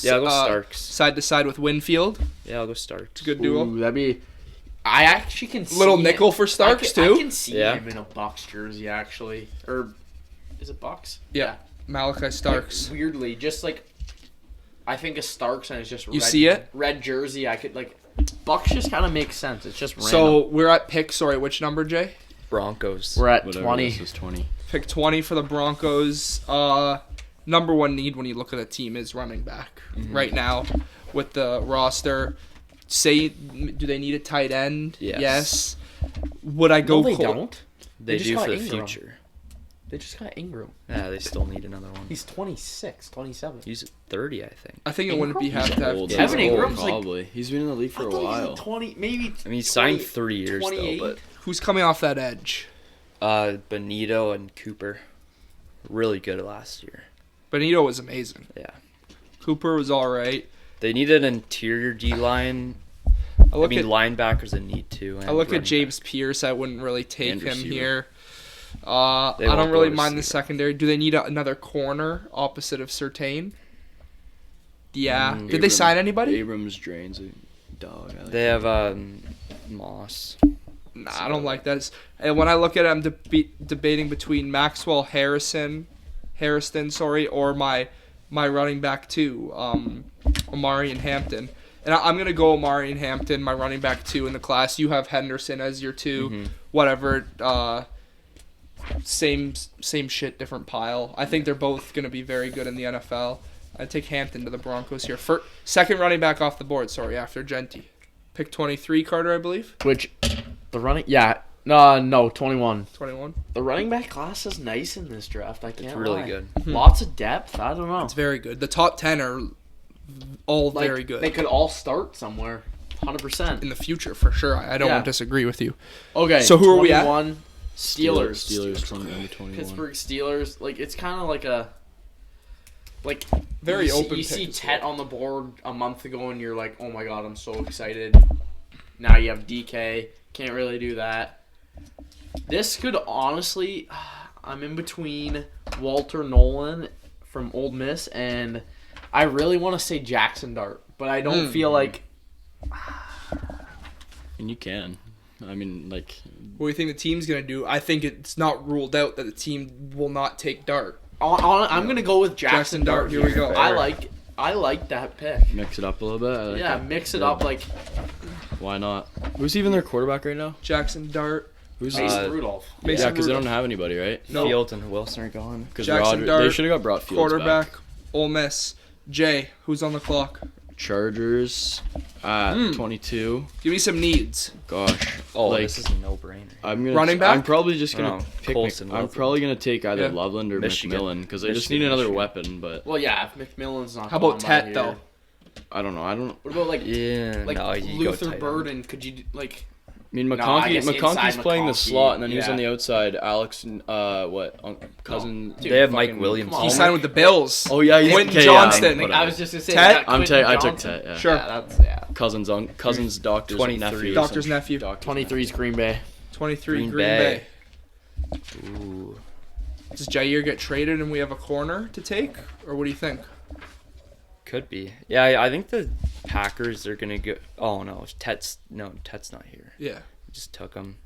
Yeah, I'll go Starks. Side to side with Winfield. Yeah, I'll go Starks. It's a good duo. Ooh, that'd be... I actually can see... Little nickel for Starks, I too. can see Yeah. him in a Bucks jersey, actually. Or... Is it Bucks? Yeah. Malachi Starks. Like, weirdly, just like... I think of Starks and it's just red. You see it? Red jersey. I could, like... Bucks just kind of makes sense. It's just random. So we're at pick. Sorry, which number, Jay? Broncos. We're at Whatever 20. this is 20. Pick 20 for the Broncos. Number one need when you look at a team is running back right now with the roster. Do they need a tight end? Yes. Would I go? No, they don't. They just do got for the Ingram. future. They just got Ingram. Yeah, they still need another one. He's 26, 27. He's 30, I think. I think it wouldn't be Ingram? have to have. Old. two. Evan He's old, Ingram's like- probably. He's been in the league for a while. 20, maybe. I mean, he signed 20 3 years 28. though, Who's coming off that edge? but Benito and Cooper, really good last year. Benito was amazing. Yeah, Cooper was all right. they need an interior D line. I I look mean, at linebackers a need too. I look at running James back. Pierce. I wouldn't really take And him receiver. here. I They don't won't really go mind the receiver. secondary. Do they need another corner opposite of Surtain? Yeah. Did they sign anybody? Abrams drains a dog. I like They him. have Moss. Nah, I don't like that. And when I look at it, I'm debating between Maxwell Harrison, or my running back too, Amari and Hampton. And I'm gonna go Amari and Hampton, my running back 2 in the class. You have Henderson as your 2, whatever. Same shit, different pile. I think they're both gonna be very good in the NFL. I take Hampton to the Broncos here. Second running back off the board. Sorry, after Genty. Pick 23, Carter, I believe. Which, the running... Yeah. No, 21. 21. The running back class is nice in this draft. I can't It's really lie. good. Lots of depth. I don't know. It's very good. The top 10 are all Like, very good. They could all start somewhere. 100%. In the future, for sure. I don't Yeah. disagree with you. Okay. So who are we at? 21, Steelers. Steelers 20 under 21. Pittsburgh Steelers. Like, it's kind of like a... like Very you open See, you see pick as Tet well. on the board a month ago, and you're like, oh my god, I'm so excited. Now you have DK. Can't really do that. This could honestly, I'm in between Walter Nolan from Ole Miss, and I really want to say Jackson Dart, but I don't feel like. And you can. I mean, like. What do you think the team's gonna do? I think it's not ruled out that the team will not take Dart. I'm gonna go with Jackson Dart. Here we go. I like that pick. Mix it up a little bit. I like Yeah, it. mix it up like Why not? Who's even their quarterback right now? Jackson Dart. Who's Mason Rudolph. Mason Yeah, because they Rudolph. don't have anybody, right? No. Fields and Wilson are gone. Because Jackson they Dart, should have got brought Fields Quarterback, back. Ole Miss. Jay, who's on the clock? Chargers at 22. Give me some needs. Gosh. Oh, like, this is a no-brainer. I'm gonna. Running back? I'm probably just gonna No, pick. Colson I'm Loveland. probably gonna take either Yeah. Loveland or Michigan. McMillan because they just Michigan, need another Michigan. weapon. But Well, yeah, if McMillan's not. How about going by Tet here. though? I don't know. I don't. What about like Yeah, like no, you go Luther tight end. Burden? Could you like? I mean, No, I McConkey. guess McConkey's inside playing the McConkey, slot, and then he's yeah. on the outside. Alex, cousin. Dude, They have Mike fucking- Williams. Come on. He signed with the Bills. Oh yeah, he's Quentin okay, Johnston. Yeah, I was just gonna say. Tet? they got I Quentin took Johnson. Tet. Yeah. Sure. Yeah, that's Cousin's doctor's 23. nephew. Doctor's nephew. 23's Green Bay. 23 Green Green Bay. Bay. Ooh. Does Jair get traded and we have a corner to take? Or what do you think? Could be. Yeah, I think the Packers are gonna go. Oh no, Tet's not here. Yeah. Just took him.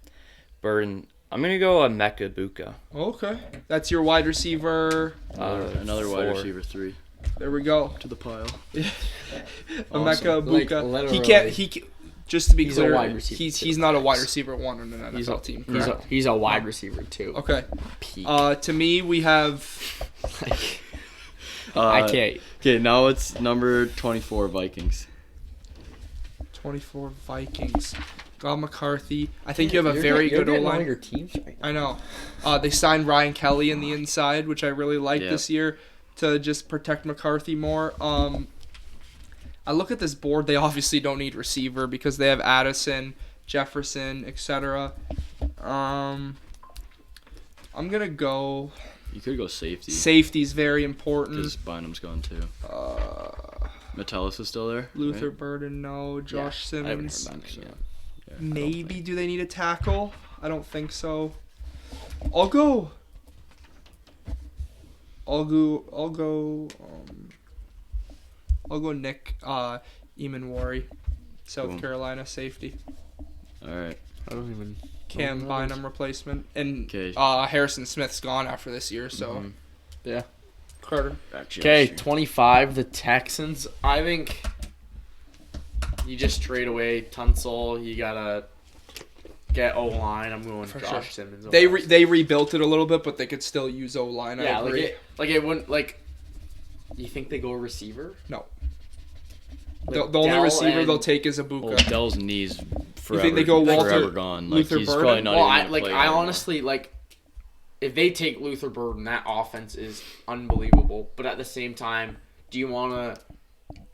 Burden. I'm gonna go a Mecca Buka. Okay. That's your wide receiver. Another wide 4. receiver 3 There we go. to the pile. Emeka Like, Buka. literally. He can't. Just to be He's a clear, wide receiver he's too. not a wide receiver one on an NFL team. Correct? He's a wide receiver too. Okay. Peak. To me, we have I can't. Okay, now it's number 24 Vikings. 24 Vikings. Got McCarthy. I think you have a very good O-line. your teams right I know. They signed Ryan Kelly in the inside, which I really like Yeah. this year to just protect McCarthy more. I look at this board. They obviously don't need receiver because they have Addison, Jefferson, etc. I'm gonna go You could go safety. safety's very important. Because Bynum's gone too. Metellus is still there. Luther right? Burden, no. Josh I haven't Simmons. heard that name yet. Yeah, I don't Maybe think- do they need a tackle? I don't think so. I'll go. Nick Eamon-Wari, South Cool. Carolina safety. All right. I don't even. Cam Oh, Bynum replacement, and 'Kay. Harrison Smith's gone after this year. So Mhm. Yeah. Carter. Okay, 25. The Texans. I think you just trade away Tunsil. You gotta get O line. I'm going For Josh sure. Simmons. They rebuilt it a little bit, but they could still use O line. yeah, I agree. it wouldn't like. You think they go receiver? No. Like The only Dell receiver and- they'll take is Well, Abuka. Dell's knees forever. they go Walter- forever gone. Like Luther he's Burden? probably not Well, even I gonna like. play I anymore. honestly like. If they take Luther Burden, that offense is unbelievable. But at the same time, do you want to?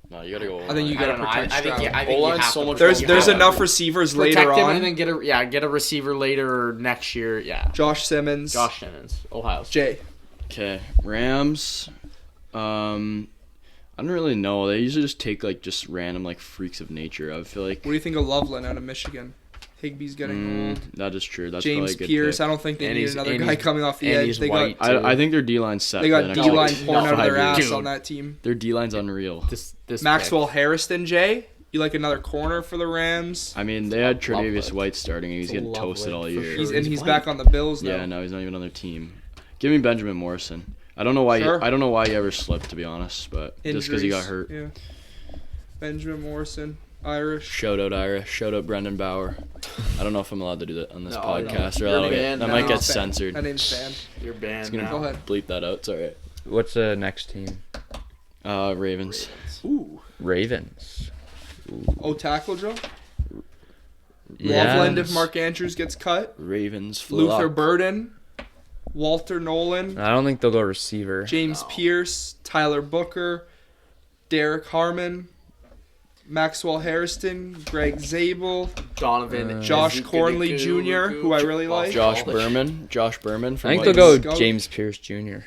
No, you gotta go. I think you I gotta don't know. protect I think Stroud. I think you O-line's have so to much protect- There's you have to enough receivers protect later him on. and then get a receiver later next year. Yeah, Josh Simmons. Josh Simmons, Ohio State. Jay. Okay, Rams. I don't really know. They usually just take like just random like freaks of nature. I feel like What do you think of Loveland out of Michigan? Higby's getting old. that is true. That's James probably a good Pierce. pick. I don't think they And need he's- another and guy he's- coming off the and edge. he's They white. got I think their D line's set. they for the got next D line like, pouring out of 5 their ass years. Dude. on that team. Their D line's unreal. This Maxwell Harrison, Jay. You like another corner for the Rams? I mean, they had Love Tre'Davious that. White starting, and he's It's getting lovely, toasted all for year. sure. He's white. back on the Bills now. Yeah, no, he's not even on their team. Give me Benjamin Morrison. I don't know why. Sure. I don't know why he ever slipped, to be honest, but just because he got Injuries, hurt. Yeah. Benjamin Morrison, Irish. Shout out Ira. Shout out Brendan Bauer. I don't know if I'm allowed to do that on this No, podcast, no. or You're that'll banned that now. might get Banned. censored. That name's banned. You're banned gonna now. Go ahead. Bleep that out. It's all right. What's the next team? Ravens. Ooh. Ravens. Oh, tackle, Joe? Yes. Loveland if Mark Andrews gets cut. Ravens. Luther Flock. Burden. Walter Nolan. I don't think they'll go receiver. James Pierce. Tyler Booker. Derek Harmon. Maxwell Harrison, Greg Zabel, Donovan. Josh Cornley Jr., who I really like. Josh Berman from I think Vikings. they'll go Scout. James Pierce Jr.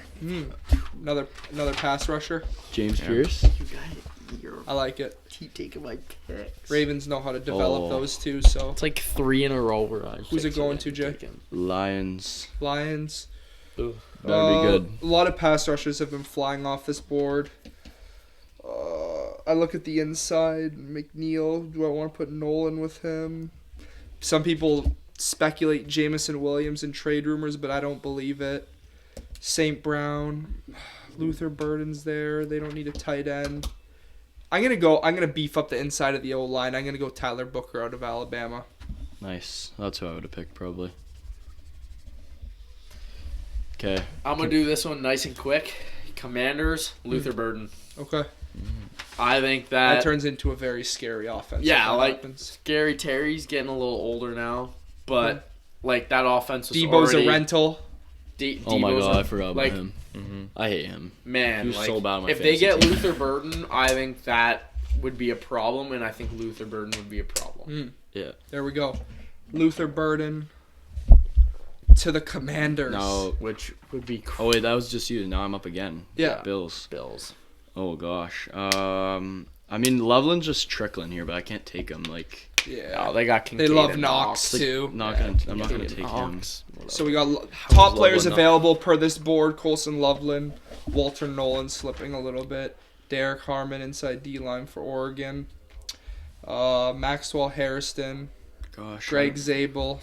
Another pass rusher. James Pierce. You guys, I like it. keep taking my picks. Ravens know how to develop Oh. those two. So It's like 3 in a row where I. Who's it going to, Jay? Lions. Lions. Better be good. A lot of pass rushers have been flying off this board. I look at the inside. McNeil. Do I want to put Nolan with him? Some people speculate Jamison Williams in trade rumors, but I don't believe it. St. Brown. Luther Burden's there. They don't need a tight end. I'm gonna beef up the inside of the O-line. I'm gonna go Tyler Booker out of Alabama. Nice. That's who I would have picked probably. Okay. I'm gonna do this one nice and quick. Commanders, Luther Burden. Okay. I think That that turns into a very scary offense. if Yeah, that like happens. Gary Terry's getting a little older now, but like that offense was Debo's already a rental. Oh my Debo's god, a- I forgot about like, him. I hate him. Man, He was like, so bad on my if they fantasy get team. Luther Burden, I think that would be a problem, and I think Luther Burden would be a problem. Yeah. There we go. Luther Burden to the Commanders. Now, Which would be oh wait, that was just you. Now I'm up again. Yeah. Bills. Bills. Oh gosh. I mean, Loveland's just trickling here, but I can't take him. Like, Yeah. Oh, they got They Kincaid love and Knox like, too. I'm not gonna take him. So we got top players Loveland available per this board. Colson Loveland, Walter Nolan slipping a little bit. Derek Harmon inside D-line for Oregon. Maxwell Harrison, Gosh. Greg Zabel.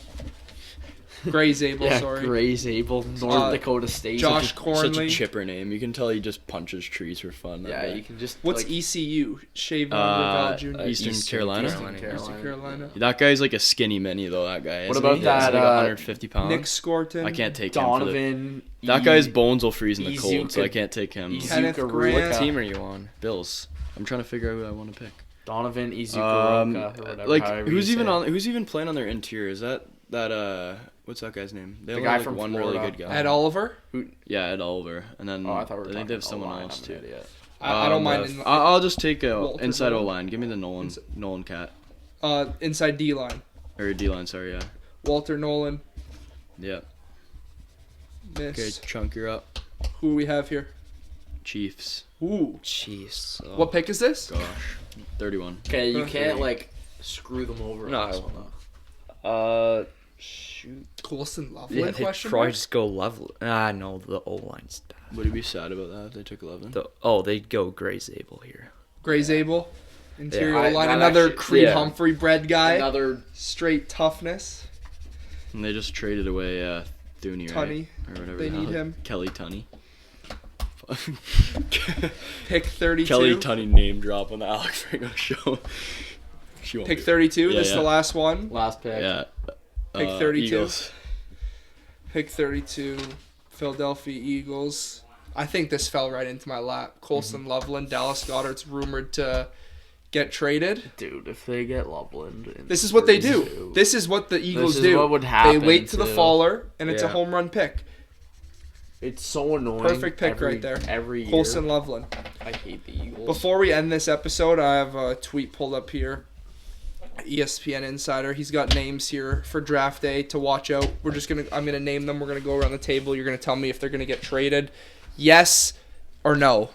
Gray Zabel, Yeah, sorry. Gray Zabel, North Dakota State. Josh Such a Cornley. chipper name. You can tell he just punches trees for fun. that Yeah, guy. you can just. What's like, ECU? Shea Von Jr. Eastern Carolina? Eastern Eastern Carolina. That guy's like a skinny mini though. That guy. What isn't about he? that, He's like 150 pounds. Nick Scorton. I can't take him. For the, Donovan. that guy's bones will freeze in the Izuka- cold, so I can't take him. Kenneth Izuka Grant. Ruka. What team are you on? Bills. I'm trying to figure out who I want to pick. Donovan Izuka or whatever. Like however who's you even say it. on? Who's even playing on their interior? Is that what's that guy's name? They The only guy have, like, from one Florida. really good guy. Ed Oliver. Yeah, Ed Oliver, and then Oh, I thought we were think talking they have someone O-line. else I'm too. an idiot. I don't mind. I'll just take a Walter inside Nolan. O line. Give me the Nolan cat Inside D-line. or D line. Sorry, yeah, Walter Nolan. yeah. Miss. Okay, chunk, you're up. Who do we have here? Chiefs. Ooh. Jeez. Oh. What pick is this? Gosh, 31. Okay, you Okay. can't like screw them over. No, on this I one, won't. though. Shoot. Colson Loveland? Yeah, they question probably mark? just go level. No, the O line's bad. Would you be sad about that if they took 11? They'd go Gray Zabel here. Gray Zabel. Interior Yeah, line. that Another actually- Creed yeah. Humphrey bred guy. Another Straight toughness. And they just traded away Thuney, right? Tunney. Or whatever. They the need hell. him. Kelly Tunney. Pick 32. Kelly Tunney name drop on the Alec Frengos show. She won't Pick be- 32. Yeah, This is yeah. the last one. last pick. Yeah. Pick 32. Eagles. Pick 32. Philadelphia Eagles. I think this fell right into my lap. Colson Loveland. Dallas Goddard's rumored to get traded. Dude, if they get Loveland, in This is what they do. 32, This is what the Eagles is do. what would happen, They wait to the too. faller, and it's a Yeah. home run pick. it's so annoying. Perfect pick every- right there. Every year, Colson Loveland. I hate the Eagles. Before we end this episode, I have a tweet pulled up here. ESPN Insider. He's got names here for draft day to watch out. I'm gonna name them. We're gonna go around the table. You're gonna tell me if they're gonna get traded. Yes or no.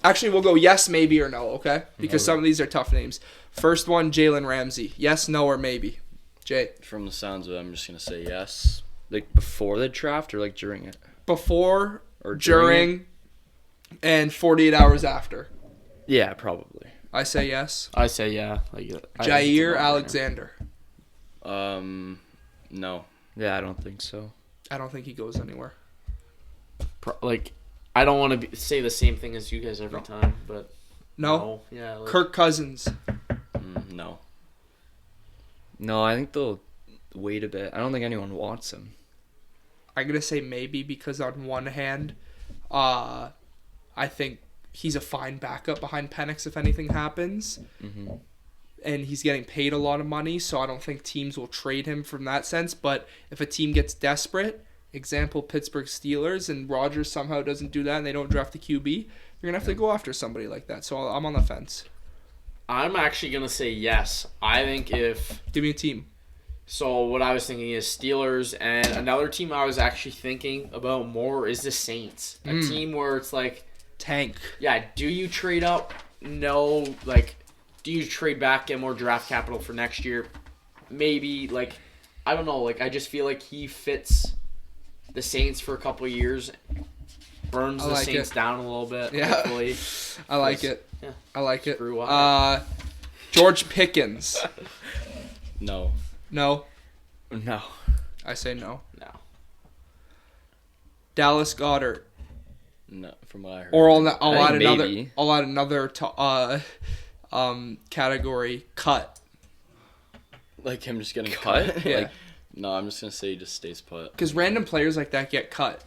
Actually, we'll go yes, maybe, or no, okay? Because some of these are tough names. First one, Jalen Ramsey. Yes, no, or maybe. Jay. From the sounds of it, I'm just going to say yes. Like before the draft or like during it? Before, Or during, and 48 hours after. Yeah, probably. I say yes. I say yeah. Like I think it's a Jair no-brainer. Alexander. No. Yeah, I don't think so. I don't think he goes anywhere. Like I don't want to say the same thing as you guys every time, but No? Yeah. Like, Kirk Cousins. No. No, I think they'll wait a bit. I don't think anyone wants him. I'm going to say maybe because on one hand, I think he's a fine backup behind Penix if anything happens. Mm-hmm. And he's getting paid a lot of money, so I don't think teams will trade him from that sense. But if a team gets desperate, example Pittsburgh Steelers, and Rodgers somehow doesn't do that and they don't draft the QB, you're going to have to go after somebody like that. So I'm on the fence. I'm actually gonna say yes. I think if Give me a team. so, what I was thinking is Steelers, and another team I was actually thinking about more is the Saints. A team where it's like, Tank. yeah, do you trade up? No, like, do you trade back, get more draft capital for next year? Maybe, like, I don't know. Like, I just feel like he fits the Saints for a couple of years, burns the like Saints it. down a little bit. Yeah. Hopefully. I like it. Yeah. I like it. Screw up. George Pickens. No. No. No. I say no. No. Dallas Goedert. No, from what I heard. Or I'll I add think another. maybe. I'll add another category. Cut. Like him just getting Cut? cut? Yeah. Like, no, I'm just going to say he just stays put. Because random players like that get cut.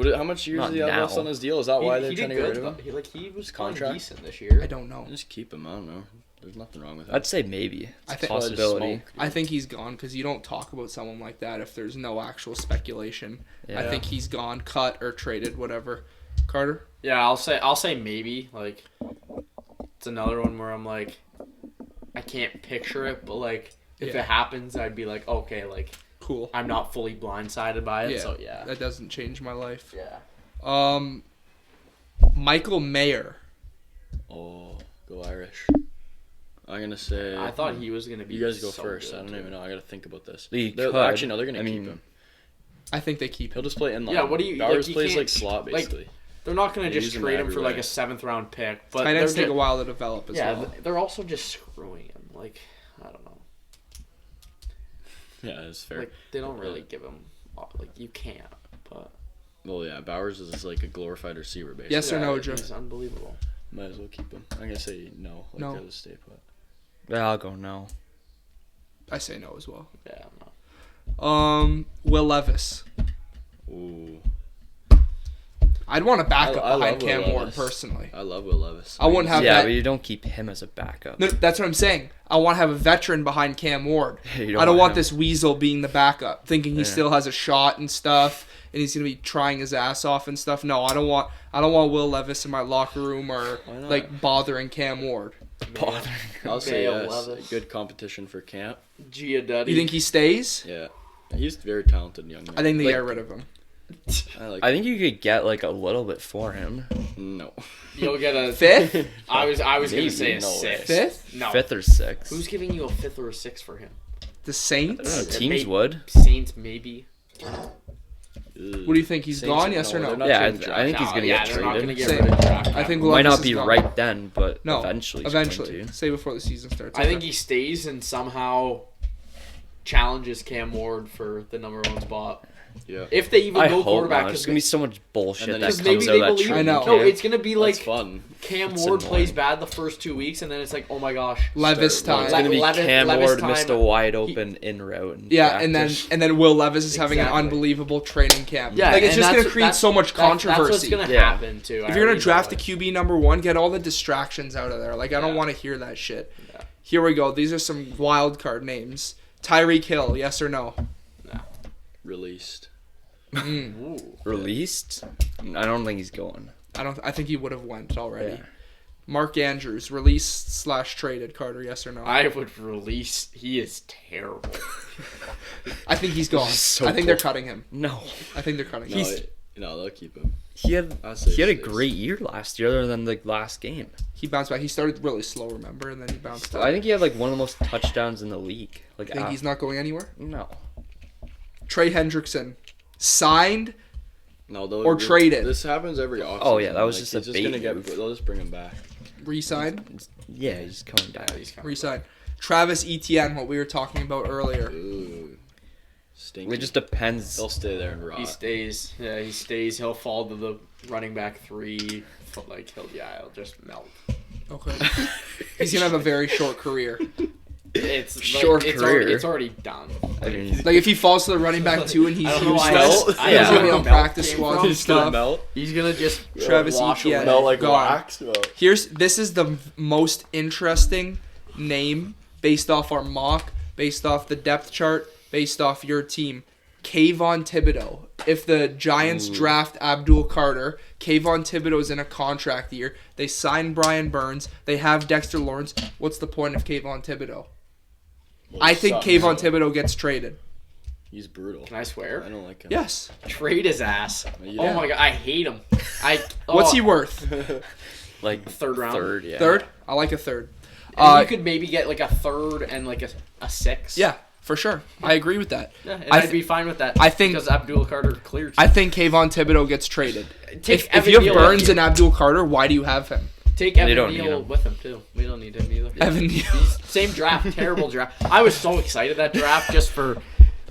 How much years Not does he have left now. on his deal? Is that why they're he trying did to get good. rid of him? He was contract? contract decent this year. I don't know. Just keep him. I don't know. There's nothing wrong with it. I'd say maybe. It's I a think- Probably just possibility. smoke. I think he's gone because you don't talk about someone like that if there's no actual speculation. I Yeah. think he's gone, cut, or traded, whatever. Carter? Yeah, I'll say maybe. Like, it's another one where I'm like, I can't picture it, but like, if Yeah. it happens, I'd be like, okay, like, Cool. I'm not fully blindsided by it. Yeah. So yeah. That doesn't change my life. Yeah. Michael Mayer. Oh, go Irish. I'm going to say... I thought he was gonna be. You guys go so first. good, I don't too. even know. I got to think about this. He They're- could. Actually, no, they're going to I keep mean, him. I think they keep He'll him. just play in line. Yeah, what do you- Bowers like, you plays can't- like slot, like, basically. They're not gonna They just use him trade him for like everywhere. a 7th-round pick, but Tight ends they're take a while to develop as yeah, well. they're also just screwing him. Like, I don't know. Yeah, that's fair. Like, they don't really give him. Like, you can't. But Well, yeah, Bowers is like a glorified receiver, basically. Yes or no, he's Joe? unbelievable. Might as well keep him. I'm going to say no. Like, No. I'll stay put. yeah, I'll go no. I say no as well. Yeah, I'm not. Will Levis. Ooh. I'd want a backup I love behind Cam Will Ward Levis. personally. I love Will Levis. I wouldn't have Yeah, that. but you don't keep him as a backup. No, that's what I'm saying. I want to have a veteran behind Cam Ward. You I don't want him. this weasel being the backup, thinking he Yeah. still has a shot and stuff, and he's gonna be trying his ass off and stuff. No, I don't want Will Levis in my locker room or Why not? like bothering Cam Ward. I'll say Bale yes. Levis. Good competition for Camp. Giudice. You think he stays? Yeah. He's a very talented young man. I think they Like- get rid of him. I think you could get like a little bit for him. No. You'll get a Fifth, I was gonna Maybe, say a no way. 6. fifth, No. 5th or 6th. Who's giving you a 5th or a 6th for him? the Saints. Teams would. Saints maybe. What do you think? He's gone? Yes or no? Yeah, I think he's gonna yeah, get they're not traded. gonna get Same. rid of draft. I think Might Levis not is be gone. right then, but No, eventually. he's eventually. going to. Say before the season starts. I think he stays and somehow challenges Cam Ward for the number 1 spot. Yeah. If they even I go hope quarterback, not. There's gonna be so much bullshit And that then because comes maybe out they of that believe. I know. No, camp. it's gonna be like That's fun. Cam It's Ward plays annoying. bad the first 2 weeks, and then it's like, oh my gosh. Levis Start- time. It's gonna be Levis- Cam Levis Ward time, missed a wide open in route. in Yeah, and practice. then Will Levis is having an Exactly. unbelievable training camp. Yeah, like it's and just that's- gonna create that's- so much That's controversy. what's gonna Yeah. happen too. If you're gonna draft a QB number 1, get all the distractions out of there. Like I don't Yeah. want to hear that shit. Yeah. Here we go. These are some wild card names. Tyreek Hill, yes or no? Released. released. I don't think he's going. I think he would have went already. Yeah. Mark Andrews, released / traded. Carter, yes or no? I would release. He is terrible. I think he's gone. So I think they're cool. cutting him. No, I think they're cutting No, him. they'll keep him. he had I'll say he had a 6. great year last year, other than the last game. He bounced back. He started really slow, remember, and then he bounced I back. think he had like one of the most touchdowns in the league. Like, I think he's not going anywhere. no. Trey Hendrickson, signed. No, they'll Or traded. This happens every offseason. Oh, yeah, that was Like, just a he's bait gonna get. move. They'll just bring him back. Re-signed. Yeah, he's coming back. Re-signed. Travis Etienne, what we were talking about earlier. Ooh, stinky. It just depends. They'll stay there and rot. He stays. Yeah, he stays. He'll fall to the running back 3. Like he'll just melt. Okay. He's gonna have a very short career. It's like, Short career. It's already done. I mean, Like if he falls to the running back 2 and he's I don't know why useless, I he's don't gonna be know on where melt practice came squads from. and stuff. melt. He's gonna just Travis wash Etienne. away. Melt like Gone. wax. Well, This is the most interesting name based off our mock, based off the depth chart, based off your team. Kayvon Thibodeau, if the Giants draft Abdul Carter, Kayvon Thibodeau's in a contract year, they sign Brian Burns, they have Dexter Lawrence, what's the point of Kayvon Thibodeau? I think Kayvon Thibodeau gets traded. He's brutal. Can I swear? I don't like him. Yes. Trade his ass. Yeah. Oh my god, I hate him. What's he worth? Like Third round? Third, yeah. Third? I like a third. And you could maybe get like a third and like a six. Yeah, for sure. I agree with that. Yeah, and I'd be fine with that. I think because Abdul Carter cleared. I think Kayvon Thibodeau gets traded. Take If you have Burns and Abdul Carter, why do you have him? Take They Evan don't need Neal him. with him too. We don't need him either. Evan Neal. Same draft, terrible draft. I was so excited that draft just for.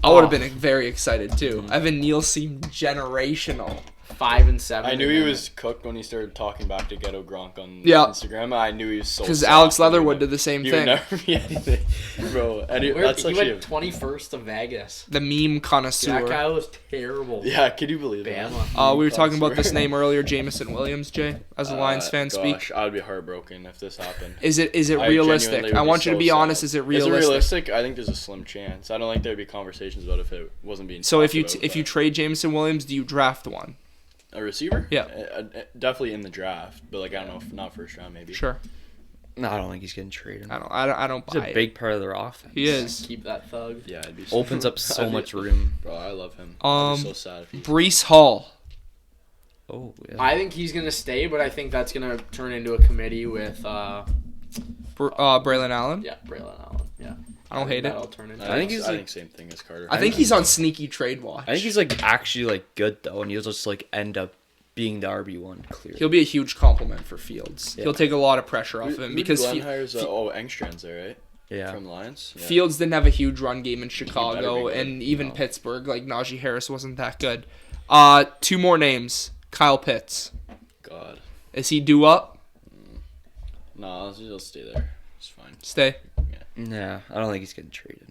I would have been very excited too. Evan Neal seemed generational. 5 and 7. I knew he was cooked when he started talking back to Ghetto Gronk on Yeah. Instagram. I knew he was so. Because soft. Alex Leatherwood did the same He would thing. never be anything, bro. And He that's went actually 21st to Vegas. The meme That connoisseur. guy was terrible. yeah. Can you believe that? Bama. We were talking about this name earlier, Jamison Williams, Jay, as a Lions fan speak. Gosh, I would be heartbroken if this happened. Is it I realistic? genuinely I would want you to so be sad. honest. Is it Is it realistic? realistic? I think there's a slim chance. I don't think there'd be conversations about it if it wasn't being. So if talked you about, if you but- trade Jamison Williams, do you draft one? a receiver, Yeah. definitely in the draft, but like I don't know, if not first round maybe. Sure. No, I don't think he's getting traded. I don't He's buy a it. big part of their offense. He is. Keep that thug. Yeah, it'd be Opens up so I'd be- much room. Bro, I love him. I'd be so sad if he. Brees Hall. Oh, yeah. I think he's gonna stay, but I think that's gonna turn into a committee with Braylon Allen. Braylon Allen. Yeah. I don't hate it. That'll turn into. I think he's I like- think same thing as Carter. I think he's on sneaky trade watch. I think he's like actually like good though, and he'll just like end up being the RB1 clearly. He'll be a huge compliment for Fields. Yeah. He'll take a lot of pressure off of him because Glenn hires. Engstrand's there, right? Yeah. From the Lions. Yeah. Fields didn't have a huge run game in Chicago, better be good. and even No. Pittsburgh. Like Najee Harris wasn't that good. Two more names. Kyle Pitts. God. Is he due up? No, he'll stay there. It's fine. Stay. Yeah, I don't think he's getting traded.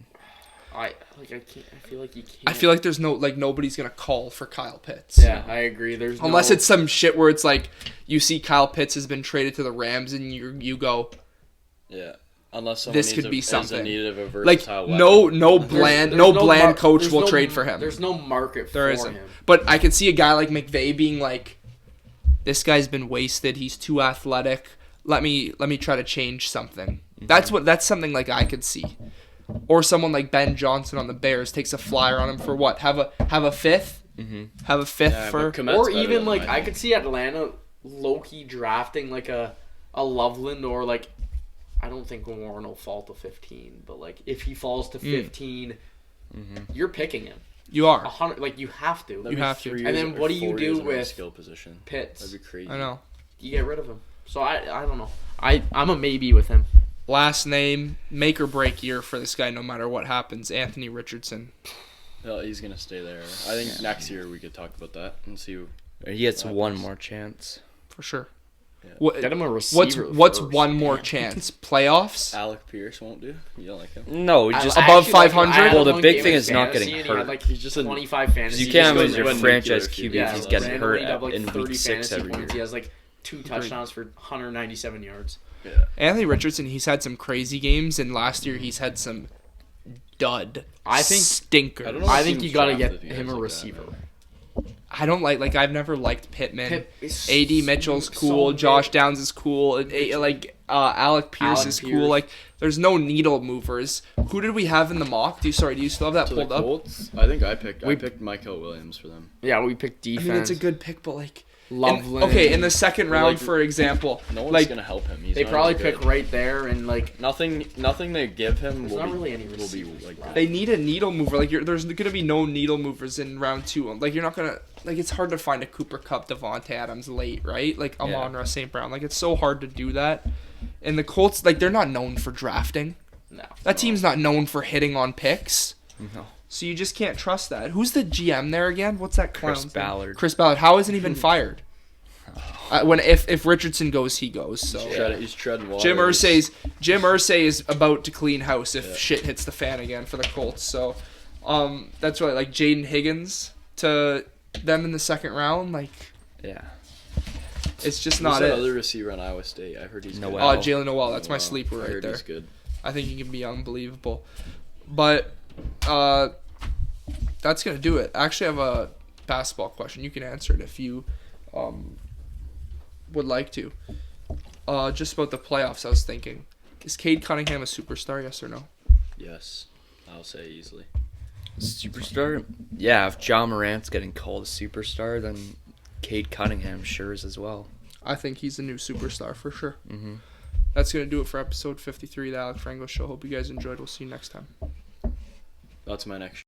I can't. I feel like you can't. I feel like there's nobody's gonna call for Kyle Pitts. Yeah, I agree. There's Unless no, it's some shit where it's like you see Kyle Pitts has been traded to the Rams and you go Yeah. Unless someone This needs could be something. is in need of a like versatile no weapon. bland there's no bland mar- coach there's will no- trade for him. There's no market There for isn't. him. But I could see a guy like McVay being like, this guy's been wasted. He's too athletic. Let me try to change something. That's something like I could see. Or someone like Ben Johnson on the Bears takes a flyer on him for what? Have a fifth? Have a fifth Yeah, for but Komet's Or better even than like mine. I could see Atlanta low-key drafting like a Loveland or like I don't think Warren will fall to 15, but like if he falls to 15, you're picking him. you are. 100, like you have to. That'd You be have to. 3 And years then or what do you 4 do years in a with skill position? Pitts? That'd be crazy. I know. You get rid of him. So I don't know. I'm a maybe with him. Last name, make or break year for this guy no matter what happens. Anthony Richardson. Well, he's gonna stay there. I think next year we could talk about that and see. He gets What one happens. more chance. For sure. Yeah. What, Get him a receiver. what's first. one more chance? Playoffs? Alec Pierce won't do. You don't like him? No, just Above actually like him. 500? I had Well, him the on big game thing of is not fantasy, getting and he had hurt. like He's just a- 25 fantasy. you can't He lose just your goes- win franchise nuclear QB if if he he's does. getting randomly hurt he'd have, like, in 30 week 6 fantasy every points. He year. has like 2 touchdowns for 197 yards. Yeah. Anthony Richardson, he's had some crazy games, and last year he's had some dud. I think- stinker. I don't know. I think you got to Drafted get if he him has a like receiver. I don't like I've never liked Pittman. Pip is AD Mitchell's cool. so Josh big. Downs is cool. Alec Pierce Alec is Pierce. cool. Like there's no needle movers. Who did we have in the mock? Do you still have that To the pulled up? Colts, I think I picked Michael Williams for them. Yeah, we picked I defense. mean, it's a good pick, but like Loveland. in the second round, Like, for example, No one's like gonna help him. He's They not probably as pick good. right there and like Nothing they give him There's will not be, really any will be receivers like left. they need a needle mover. Like there's gonna be no needle movers in round 2. Like you're not gonna it's hard to find a Cooper Kupp, Devontae Adams late, right? Like Amon-Ra St. Brown. Like it's so hard to do that. And the Colts, like they're not known for drafting. no. That team's not known for hitting on picks. No. So you just can't trust that. Who's the GM there again? What's that clown's name? Ballard. Chris Ballard. How hasn't he been fired? If Richardson goes, he goes. So He's treading water. Jim Irsay is about to clean house if shit hits the fan again for the Colts. So that's why like Jaden Higgins to them in the second round. Like Yeah. it's just Who's not that it. other receiver on Iowa State? I heard he's good. Noel. Jalen Noel. That's my Wow, sleeper I right heard there. He's good. I think he can be unbelievable. But that's gonna do it. I actually have basketball question. You can answer it if you would like to. Just about the playoffs, I was thinking. Is Cade Cunningham a superstar, yes or no? Yes, I'll say easily. Superstar? Yeah, if John Morant's getting called a superstar, then Cade Cunningham sure is as well. I think he's the new superstar for sure. Mm-hmm. That's going to do it for episode 53 of the Alec Frengos Show. Hope you guys enjoyed. We'll see you next time. That's my next